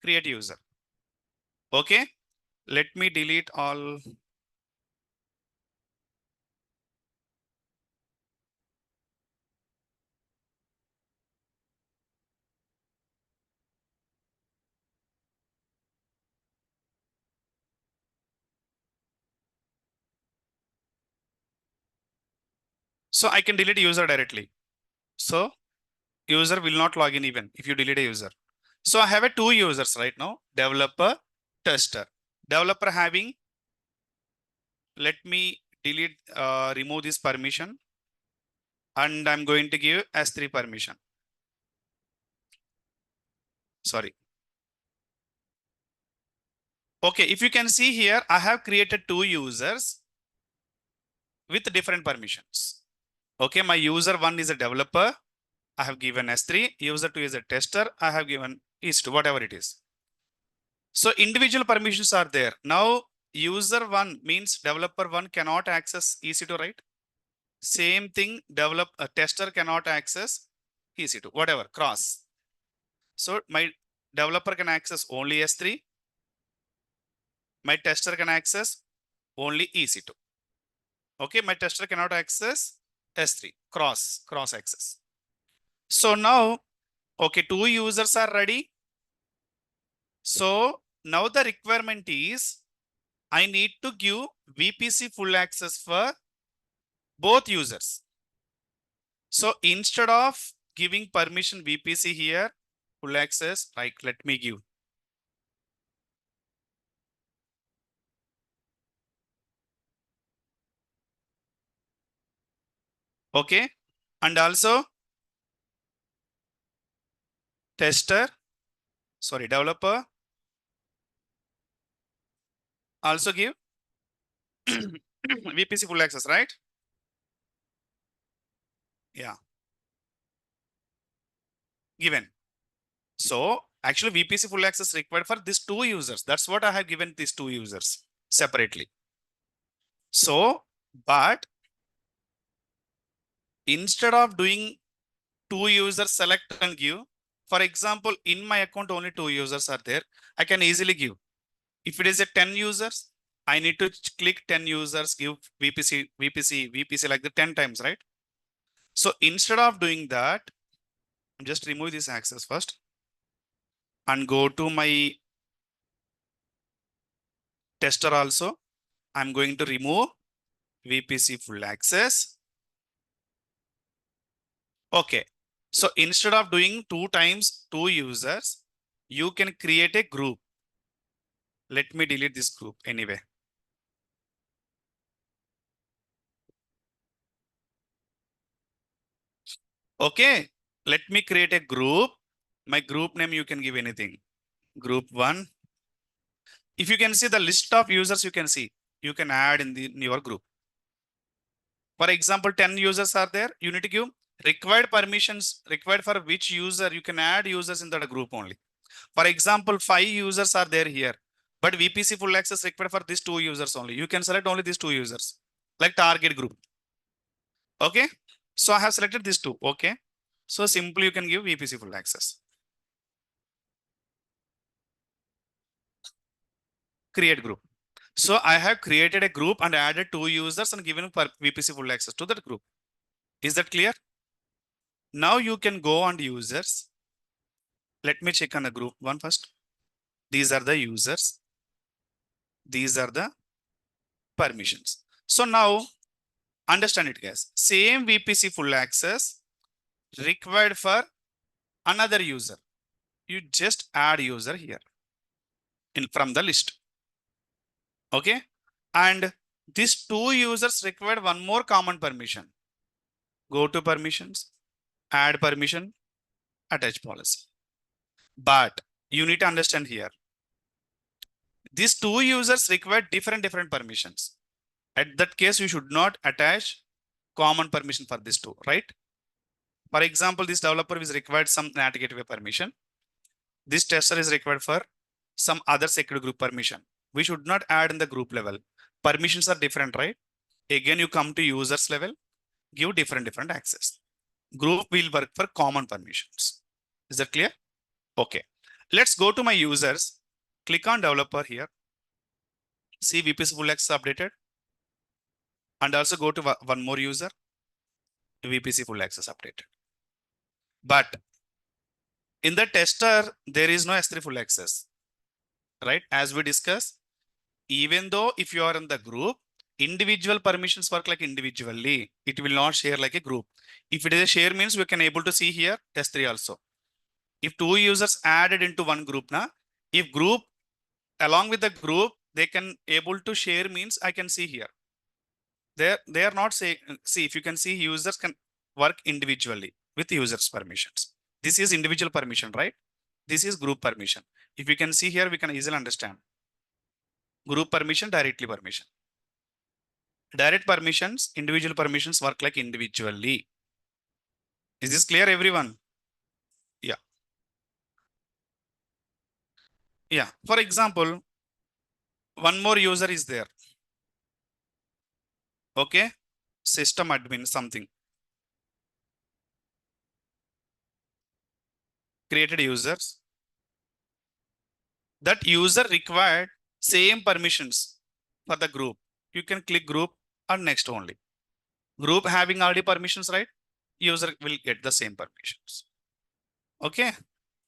Create user. Okay. Let me delete all. So I can delete user directly. So user will not log in even if you delete a user. So I have a two users right now, developer, tester. Developer having, let me delete, remove this permission. And I'm going to give S3 permission. Sorry. Okay, if you can see here, I have created two users with different permissions. Okay, my user one is a developer. I have given S3. User two is a tester. I have given EC2, whatever it is. So individual permissions are there. Now, user one means developer one cannot access EC2, right? Same thing, tester cannot access EC2, whatever, cross. So my developer can access only S3. My tester can access only EC2. Okay, my tester cannot access S3, cross access. So now, okay, two users are ready. So now the requirement is I need to give VPC full access for both users. So instead of giving permission VPC here, full access, like let me give. Okay, and also tester, sorry, developer also give VPC full access, right? Yeah, given. So actually VPC full access required for these two users. That's what I have given these two users separately. So, but instead of doing two users select and give, for example, in my account only two users are there, I can easily give. If it is a 10 users, I need to click 10 users, give VPC like the 10 times, right? So instead of doing that, just remove this access first and go to my tester also. I'm going to remove VPC full access. Okay. So instead of doing two times two users, you can create a group. Let me delete this group anyway. Okay. Let me create a group. My group name, you can give anything. Group one. If you can see the list of users, you can see, you can add in your group. For example, 10 users are there. You need to give required permissions required for which user. You can add users in that group only. For example, 5 users are there here, but VPC full access required for these two users only. You can select only these two users, like target group. Okay. So I have selected these two. Okay. So simply you can give VPC full access. Create group. So I have created a group and added two users and given VPC full access to that group. Is that clear? Now you can go on users. Let me check on the group one first. These are the users. These are the permissions. So now understand it, guys. Same VPC full access required for another user. You just add user here from the list. Okay. And these two users required one more common permission. Go to permissions, add permission, attach policy. But you need to understand here. These two users require different permissions. At that case, you should not attach common permission for these two, right? For example, this developer is required some NAT gateway permission. This tester is required for some other security group permission. We should not add in the group level. Permissions are different, right? Again, you come to users level. give different access. Group will work for common permissions. Is that clear? Okay. Let's go to my users. Click on developer here. See VPC full access updated. And also go to one more user. VPC full access updated. But in the tester, there is no S3 full access. Right? As we discussed, even though if you are in the group, individual permissions work like individually. It will not share like a group. If it is a share means we can able to see here S3 also. If two users added into one group now, if group along with the group, they can able to share means I can see here. They are not saying, see, if you can see users can work individually with users permissions. This is individual permission, right? This is group permission. If you can see here, we can easily understand. Group permission, directly permission. Direct permissions, individual permissions work like individually. Is this clear, everyone? Yeah. Yeah. For example, one more user is there. Okay. System admin, something. Created users. That user required same permissions for the group. You can click group and next only. Group having already permissions, right? User will get the same permissions. Okay.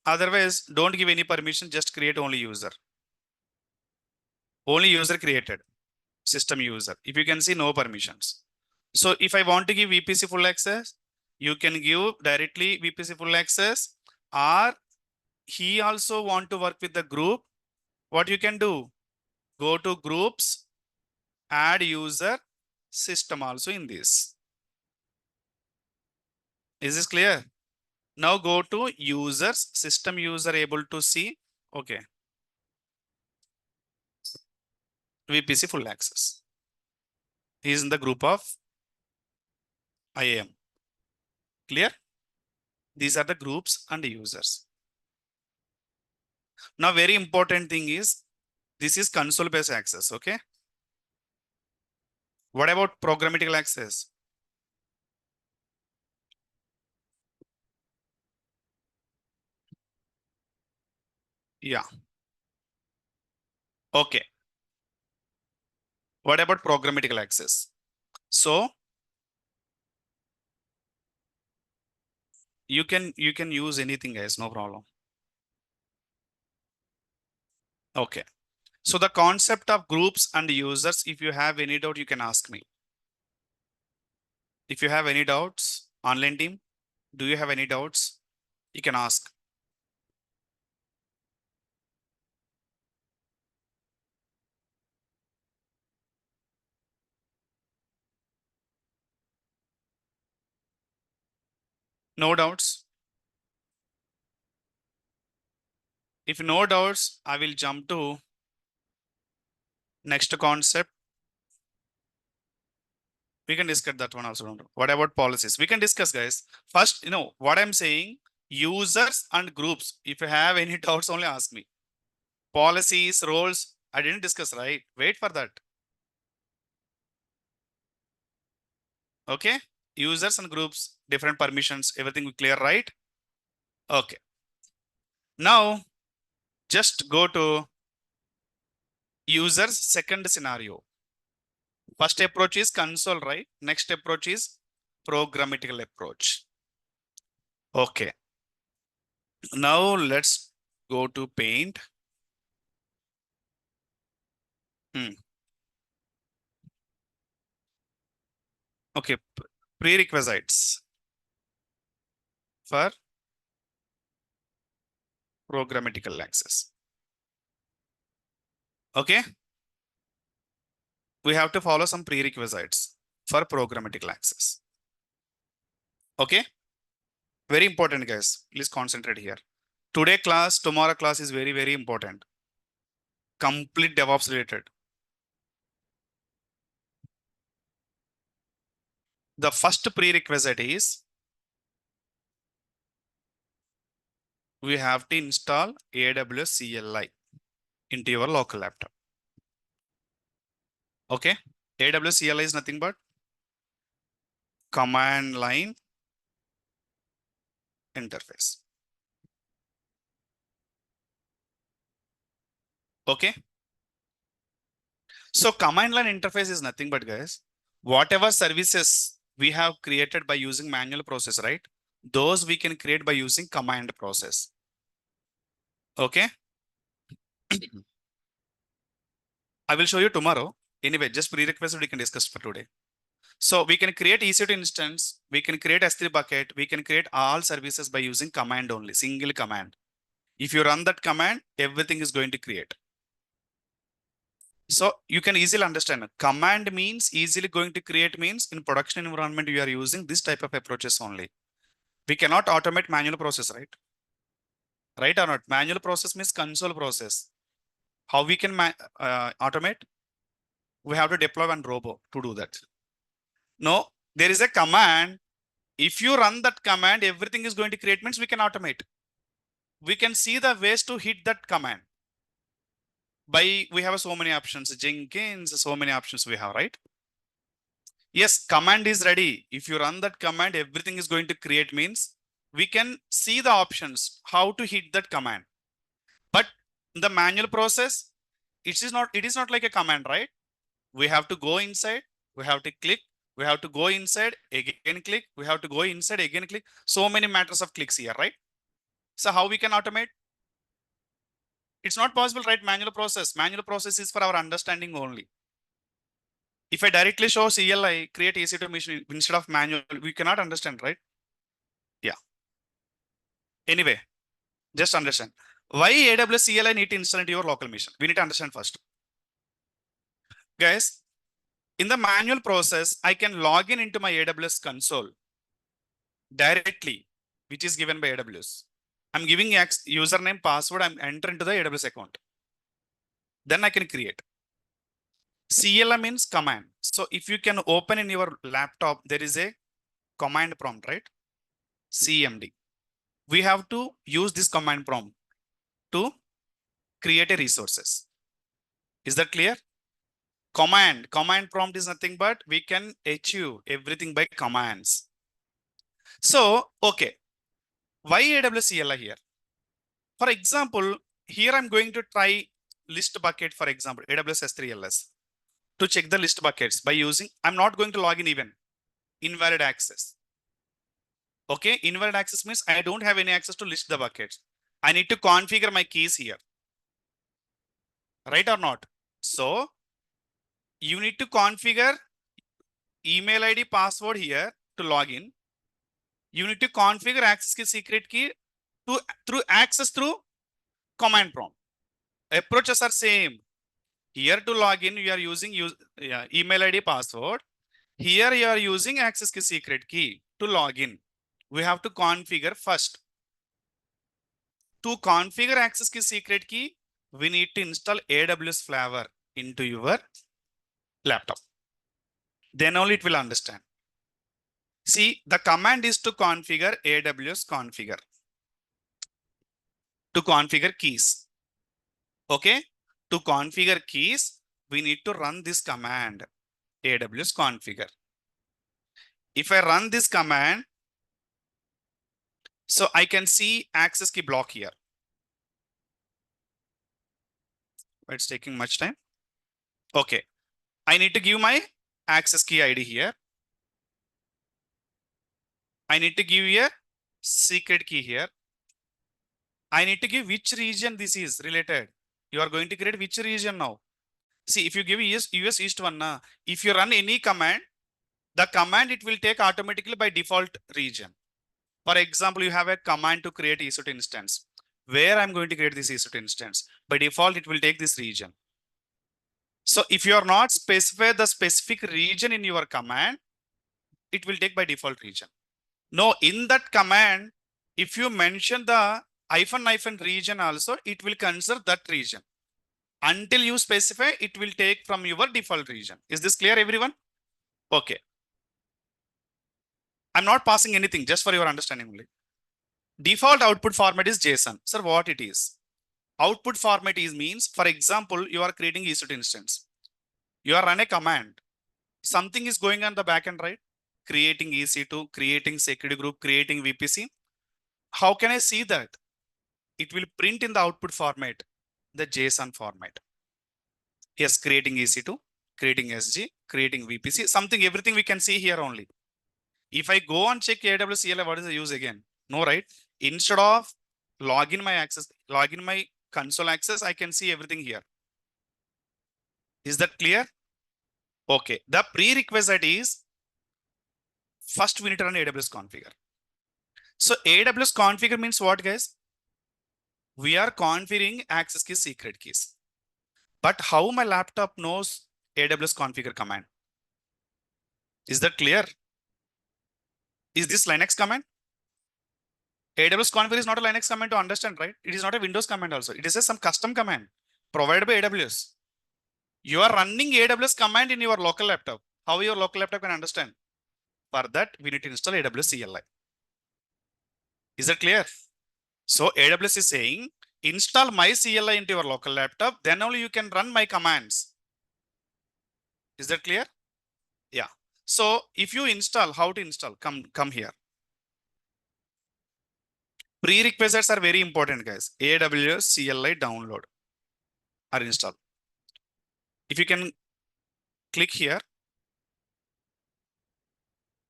Otherwise, don't give any permission, just create only user. Only user created, system user. If you can see, no permissions. So if I want to give VPC full access, you can give directly VPC full access, or he also want to work with the group. What you can do? Go to groups, add user, system also in this. Is this clear? Now go to users, system user able to see. Okay. VPC full access. He is in the group of IAM. Clear? These are the groups and users. Now, very important thing is this is console based access. Okay. What about programmatical access? Yeah. Okay. What about programmatical access? So you can use anything, guys, no problem. Okay. So the concept of groups and users, if you have any doubt, you can ask me. If you have any doubts, online team, do you have any doubts? You can ask. No doubts? If no doubts, I will jump to next concept. We can discuss that one also. What about policies? We can discuss, guys. First, what I'm saying, users and groups. If you have any doubts, only ask me. Policies, roles, I didn't discuss, right? Wait for that. Okay. Users and groups, different permissions, everything clear, right? Okay. Now, just go to users second scenario. First approach is console, right? Next approach is programmatical approach. Okay. Now let's go to paint. Okay. Prerequisites for programmatical access. Okay. We have to follow some prerequisites for programmatical access. Okay. Very important, guys. Please concentrate here. Today class, tomorrow class is very, very important. Complete DevOps related. The first prerequisite is we have to install AWS CLI into your local laptop. Okay. AWS CLI is nothing but command line interface. Okay. So command line interface is nothing but, guys, whatever services we have created by using manual process, right? Those we can create by using command process. Okay. I will show you tomorrow. Anyway, just prerequisite we can discuss for today. So we can create EC2 instance, we can create S3 bucket, we can create all services by using command only, single command. If you run that command, everything is going to create. So you can easily understand. Command means easily going to create means in production environment, you are using this type of approaches only. We cannot automate manual process, right? Right or not? Manual process means console process. How we can automate? We have to deploy one robot to do that. No, there is a command. If you run that command, everything is going to create means we can automate. We can see the ways to hit that command. We have so many options, Jenkins, so many options we have, right? Yes, command is ready. If you run that command, everything is going to create means we can see the options, how to hit that command. But the manual process, it is not like a command, right? We have to go inside, we have to click, we have to go inside, again click, we have to go inside, again click. So many matters of clicks here, right? So how we can automate? It's not possible, right? Manual process is for our understanding only. If I directly show CLI, create EC2 machine instead of manual, we cannot understand, right? Yeah. Anyway, just understand. Why AWS CLI need to install into your local machine? We need to understand first. Guys, in the manual process, I can log in into my AWS console directly, which is given by AWS. I'm giving username, password, I'm enter into the AWS account. Then I can create. CLI means command. So if you can open in your laptop, there is a command prompt, right? CMD. We have to use this command prompt to create a resources. Is that clear? Command prompt is nothing but we can achieve everything by commands. So, okay. Why AWS CLI here? For example, here I'm going to try list bucket, for example, AWS S3LS to check the list buckets by using, I'm not going to log in even, invalid access. Okay, invalid access means I don't have any access to list the buckets. I need to configure my keys here. Right or not? So you need to configure email ID, password here to log in. You need to configure access key, secret key through access through command prompt. Approaches are same. Here to log in, you are using email ID, password. Here you are using access key, secret key to log in. We have to configure first. To configure access key, secret key, we need to install AWS Flavor into your laptop. Then only it will understand. See, the command is to configure AWS configure. To configure keys. Okay. To configure keys, we need to run this command, AWS configure. If I run this command, so I can see access key block here. It's taking much time. Okay. I need to give my access key ID here. I need to give a secret key here. I need to give which region this is related. You are going to create which region now. See, if you give US East 1, if you run any command, the command it will take automatically by default region. For example, you have a command to create EC2 instance. Where I'm going to create this EC2 instance? By default, it will take this region. So if you are not specify the specific region in your command, it will take by default region. No, in that command, if you mention the hyphen region also, it will consider that region. Until you specify, it will take from your default region. Is this clear, everyone? Okay. I'm not passing anything, just for your understanding only. Default output format is JSON. Sir, what it is? Output format is means, for example, you are creating EC2 instance. You are run a command. Something is going on the backend, right? creating EC2, creating security group, creating VPC. How can I see that? It will print in the output format, the JSON format. Yes, creating EC2, creating SG, creating VPC, something, everything we can see here only. If I go and check AWS CLI, what is the use again? No, right? Instead of login my console access, I can see everything here. Is that clear? Okay. The prerequisite is first we need to run AWS configure. So AWS configure means what, guys? We are configuring access keys, secret keys. But how my laptop knows AWS configure command? Is that clear? Is this Linux command? AWS configure is not a Linux command to understand, right? It is not a Windows command also. It is some custom command provided by AWS. You are running AWS command in your local laptop. How your local laptop can understand? For that, we need to install AWS CLI. Is that clear? So AWS is saying, install my CLI into your local laptop, then only you can run my commands. Is that clear? Yeah. So if you install, how to install? Come here. Prerequisites are very important, guys. AWS CLI download or install. If you can click here,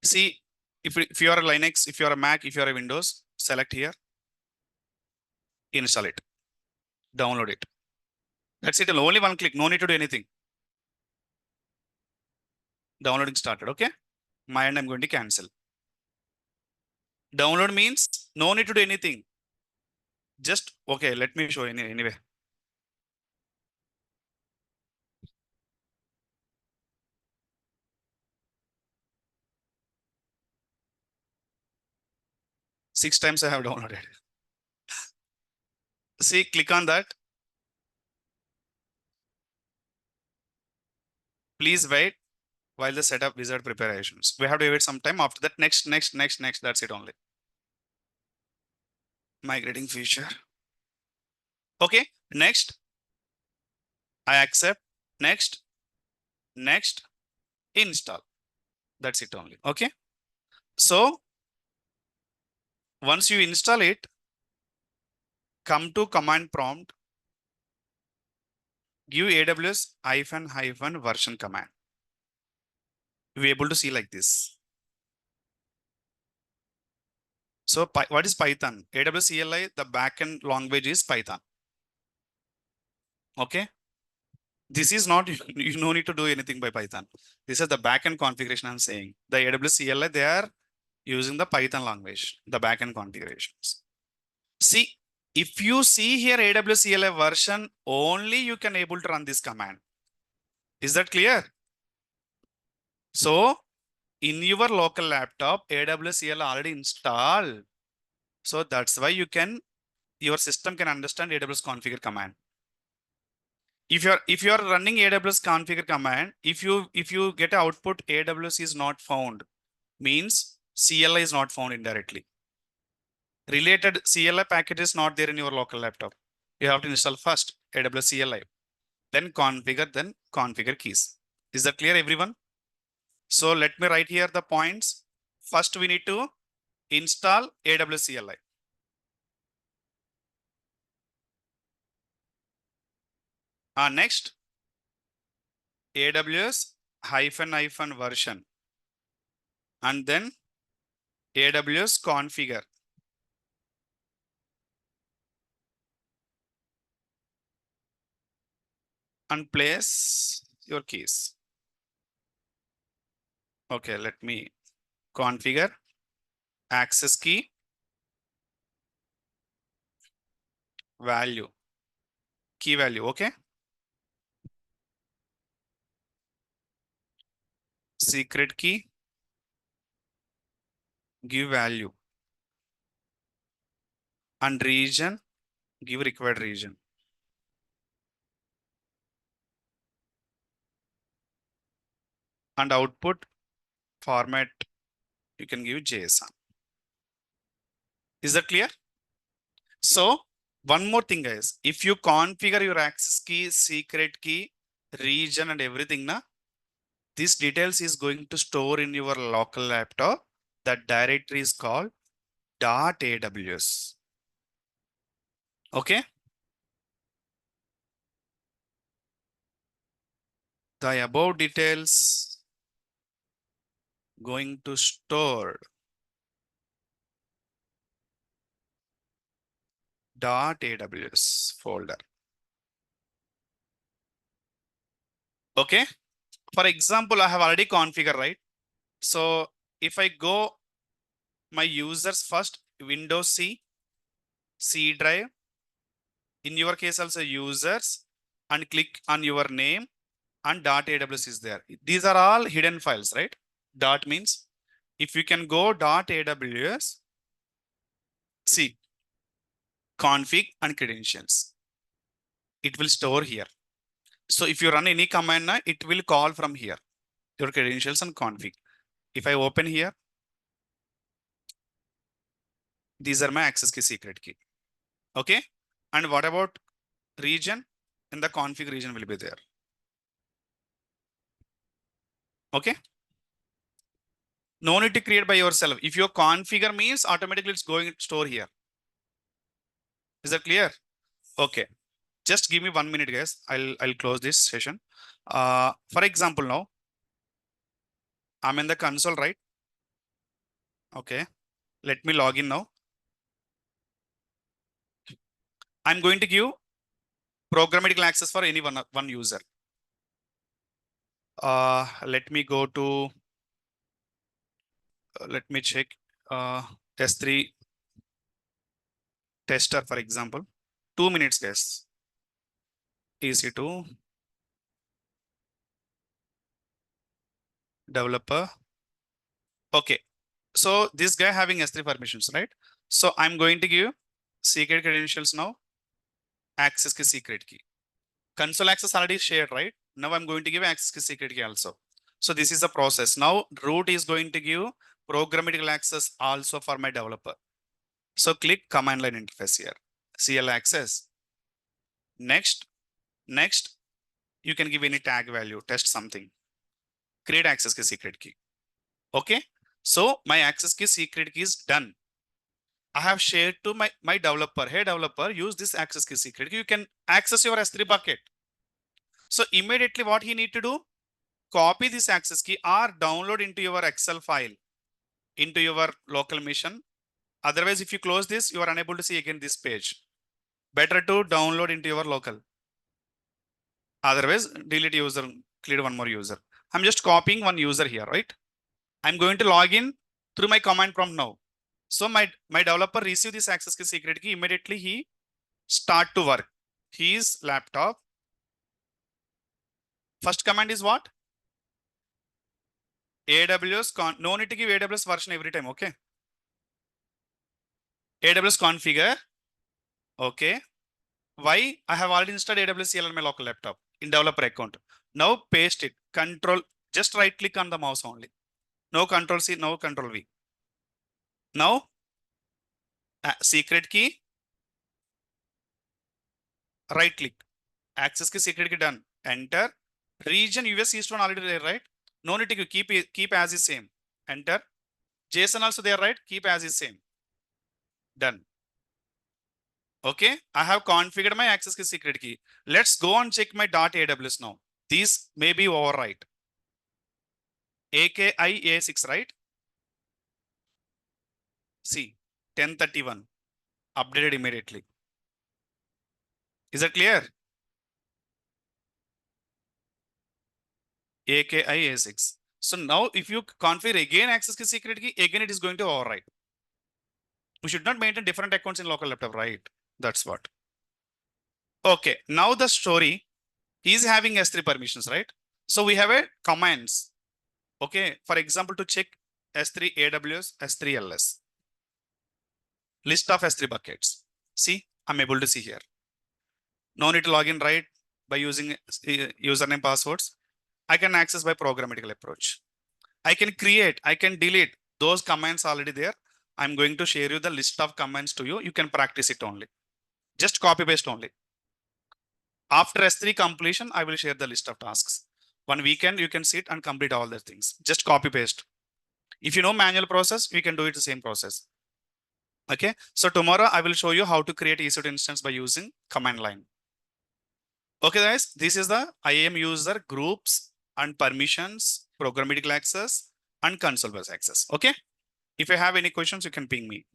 see if you are a Linux, if you are a Mac, if you are a Windows, select here, install it, download it. That's it. Only one click. No need to do anything. Downloading started. Okay. My end, I'm going to cancel. Download means no need to do anything. Just okay. Let me show you anyway. Six times I have downloaded. See, click on that. Please wait while the setup wizard preparations. We have to wait some time. After that, next. That's it only. Migrating feature. Okay. Next. I accept. Next. Install. That's it only. Okay. So once you install it, come to command prompt, give AWS ---- version command. You'll be able to see like this. So what is Python? AWS CLI, the backend language is Python. Okay. This is not, you no need to do anything by Python. This is the backend configuration I'm saying. The AWS CLI, they are using the Python language, the backend configurations. See, if you see here AWS CLI version, only you can able to run this command. Is that clear? So in your local laptop, AWS CLI already installed. So that's why your system can understand AWS configure command. If you're running AWS configure command, if you get an output AWS is not found, means CLI is not found indirectly. Related CLI package is not there in your local laptop. You have to install first AWS CLI, then configure keys. Is that clear, everyone? So let me write here the points. First, we need to install AWS CLI. Next, AWS ---- version, and then AWS configure. And place your keys. Okay, let me configure access key value, key value. Okay. Secret key, give value, and region, give required region. And output format, you can give JSON. Is that clear? So one more thing, guys, if you configure your access key, secret key, region, and everything, These details is going to store in your local laptop. That directory is called .aws. Okay. The above details going to store .aws folder. Okay. For example, I have already configured, right? So if I go my users first, Windows C drive, in your case also users, and click on your name and .aws is there. These are all hidden files, right? Dot means if you can go .aws, see config and credentials, it will store here. So if you run any command, it will call from here, your credentials and config. If I open here, these are my access key, secret key. Okay. And what about region? In the config region will be there. Okay. No need to create by yourself. If your configure means automatically it's going to store here. Is that clear? Okay. Just give me 1 minute, guys. I'll close this session. For example, now I'm in the console, right? Okay. Let me log in now. I'm going to give programmatical access for any one user. Let me go to, let me check S3 tester, for example. 2 minutes, guys. EC2 developer. Okay. So this guy having S3 permissions, right? So I'm going to give secret credentials now, access key, secret key. Console access already shared, right? Now I'm going to give access key, secret key also. So this is the process. Now root is going to give programmatical access also for my developer. So click command line interface here. CL access. Next, you can give any tag value, test something. Create access key, secret key. Okay. So my access key, secret key is done. I have shared to my developer. Hey developer, use this access key, secret key. You can access your S3 bucket. So immediately what he need to do? Copy this access key or download into your Excel file into your local machine. Otherwise, if you close this, you are unable to see again this page. Better to download into your local. Otherwise, delete user, clear one more user. I'm just copying one user here, right? I'm going to log in through my command prompt now. So my developer receive this access key, secret key. Immediately he start to work. His laptop. First command is what? AWS no need to give AWS version every time. Okay. AWS configure. Okay. Why? I have already installed AWS CL on my local laptop in developer account. Now paste it. Control. Just right click on the mouse only. No control C, no control V. Now secret key. Right click. Access key, secret key done. Enter. Region US East one already there, right? No need to keep as is same. Enter. JSON also there, right? Keep as is same. Done. Okay. I have configured my access key, secret key. Let's go and check my .aws now. These may be overwrite. AKI A6, right? See, 1031 updated immediately. Is that clear? AKI A6. So now if you configure again access key, secret key, again it is going to overwrite. We should not maintain different accounts in local laptop, right? That's what. Okay, now the story, he's having S3 permissions, right? So we have a commands. Okay, for example, to check S3 AWS, S3 LS. List of S3 buckets. See, I'm able to see here. No need to log in, right? By using username passwords. I can access by programmatical approach. I can create, I can delete those commands already there. I'm going to share you the list of commands to you. You can practice it only. Just copy paste only. After S3 completion, I will share the list of tasks. 1 weekend, you can sit and complete all the things. Just copy paste. If you know manual process, you can do it the same process. Okay. So tomorrow I will show you how to create EC2 instance by using command line. Okay, guys, this is the IAM user groups and permissions, programmable access, and console-based access. Okay. If you have any questions, you can ping me.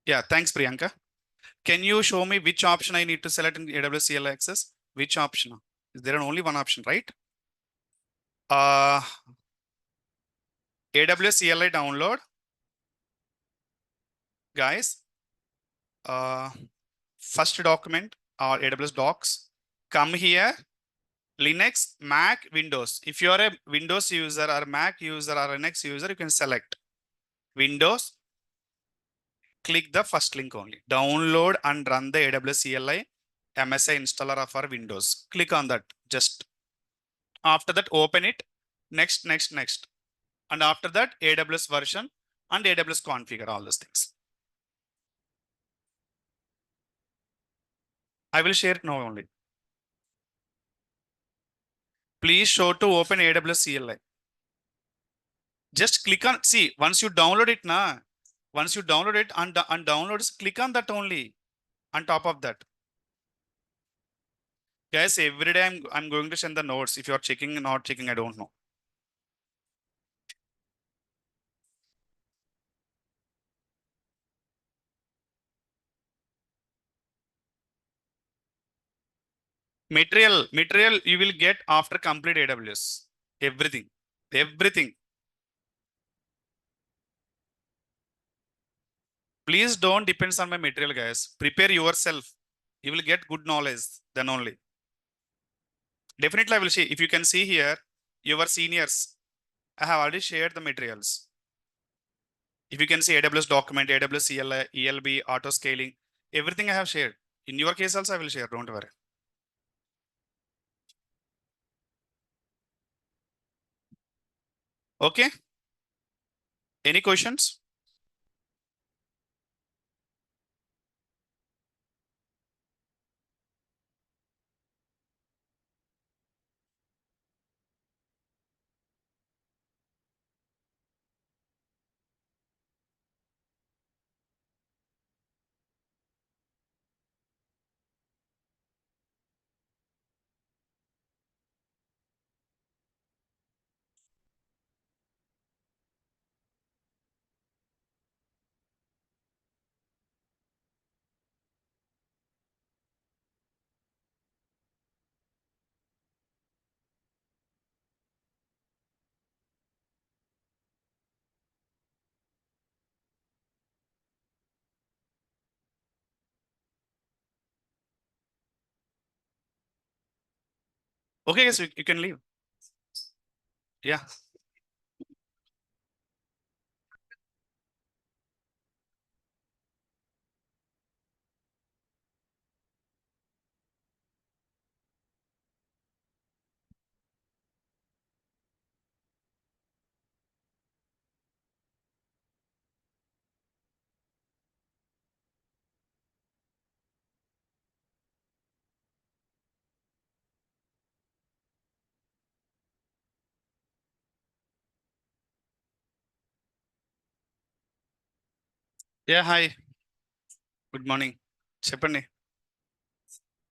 Yeah, thanks, Priyanka. Can you show me which option I need to select in AWS CLI access? Which option? Is there only one option, right? AWS CLI download, guys. First document or AWS docs. Come here. Linux, Mac, Windows. If you are a Windows user or Mac user or Linux user, you can select Windows. Click the first link only. Download and run the AWS CLI MSI installer of our Windows. Click on that. Just after that, open it. Next, next, next. And after that, AWS version and AWS configure all those things. I will share it now only. Please show to open AWS CLI. Just click on, see, once you download it, once you download it and downloads, click on that only on top of that. Guys, every day I'm going to send the notes. If you're checking, not checking, I don't know. Material you will get after complete AWS. Everything. Please don't depend on my material, guys. Prepare yourself. You will get good knowledge then only. Definitely I will see. If you can see here, your seniors, I have already shared the materials. If you can see AWS document, AWS CLI, ELB, auto scaling, everything I have shared. In your case also I will share, don't worry. Okay. Any questions? Okay, yes, you can leave. Yeah. Yeah, hi. Good morning. Cheppandi.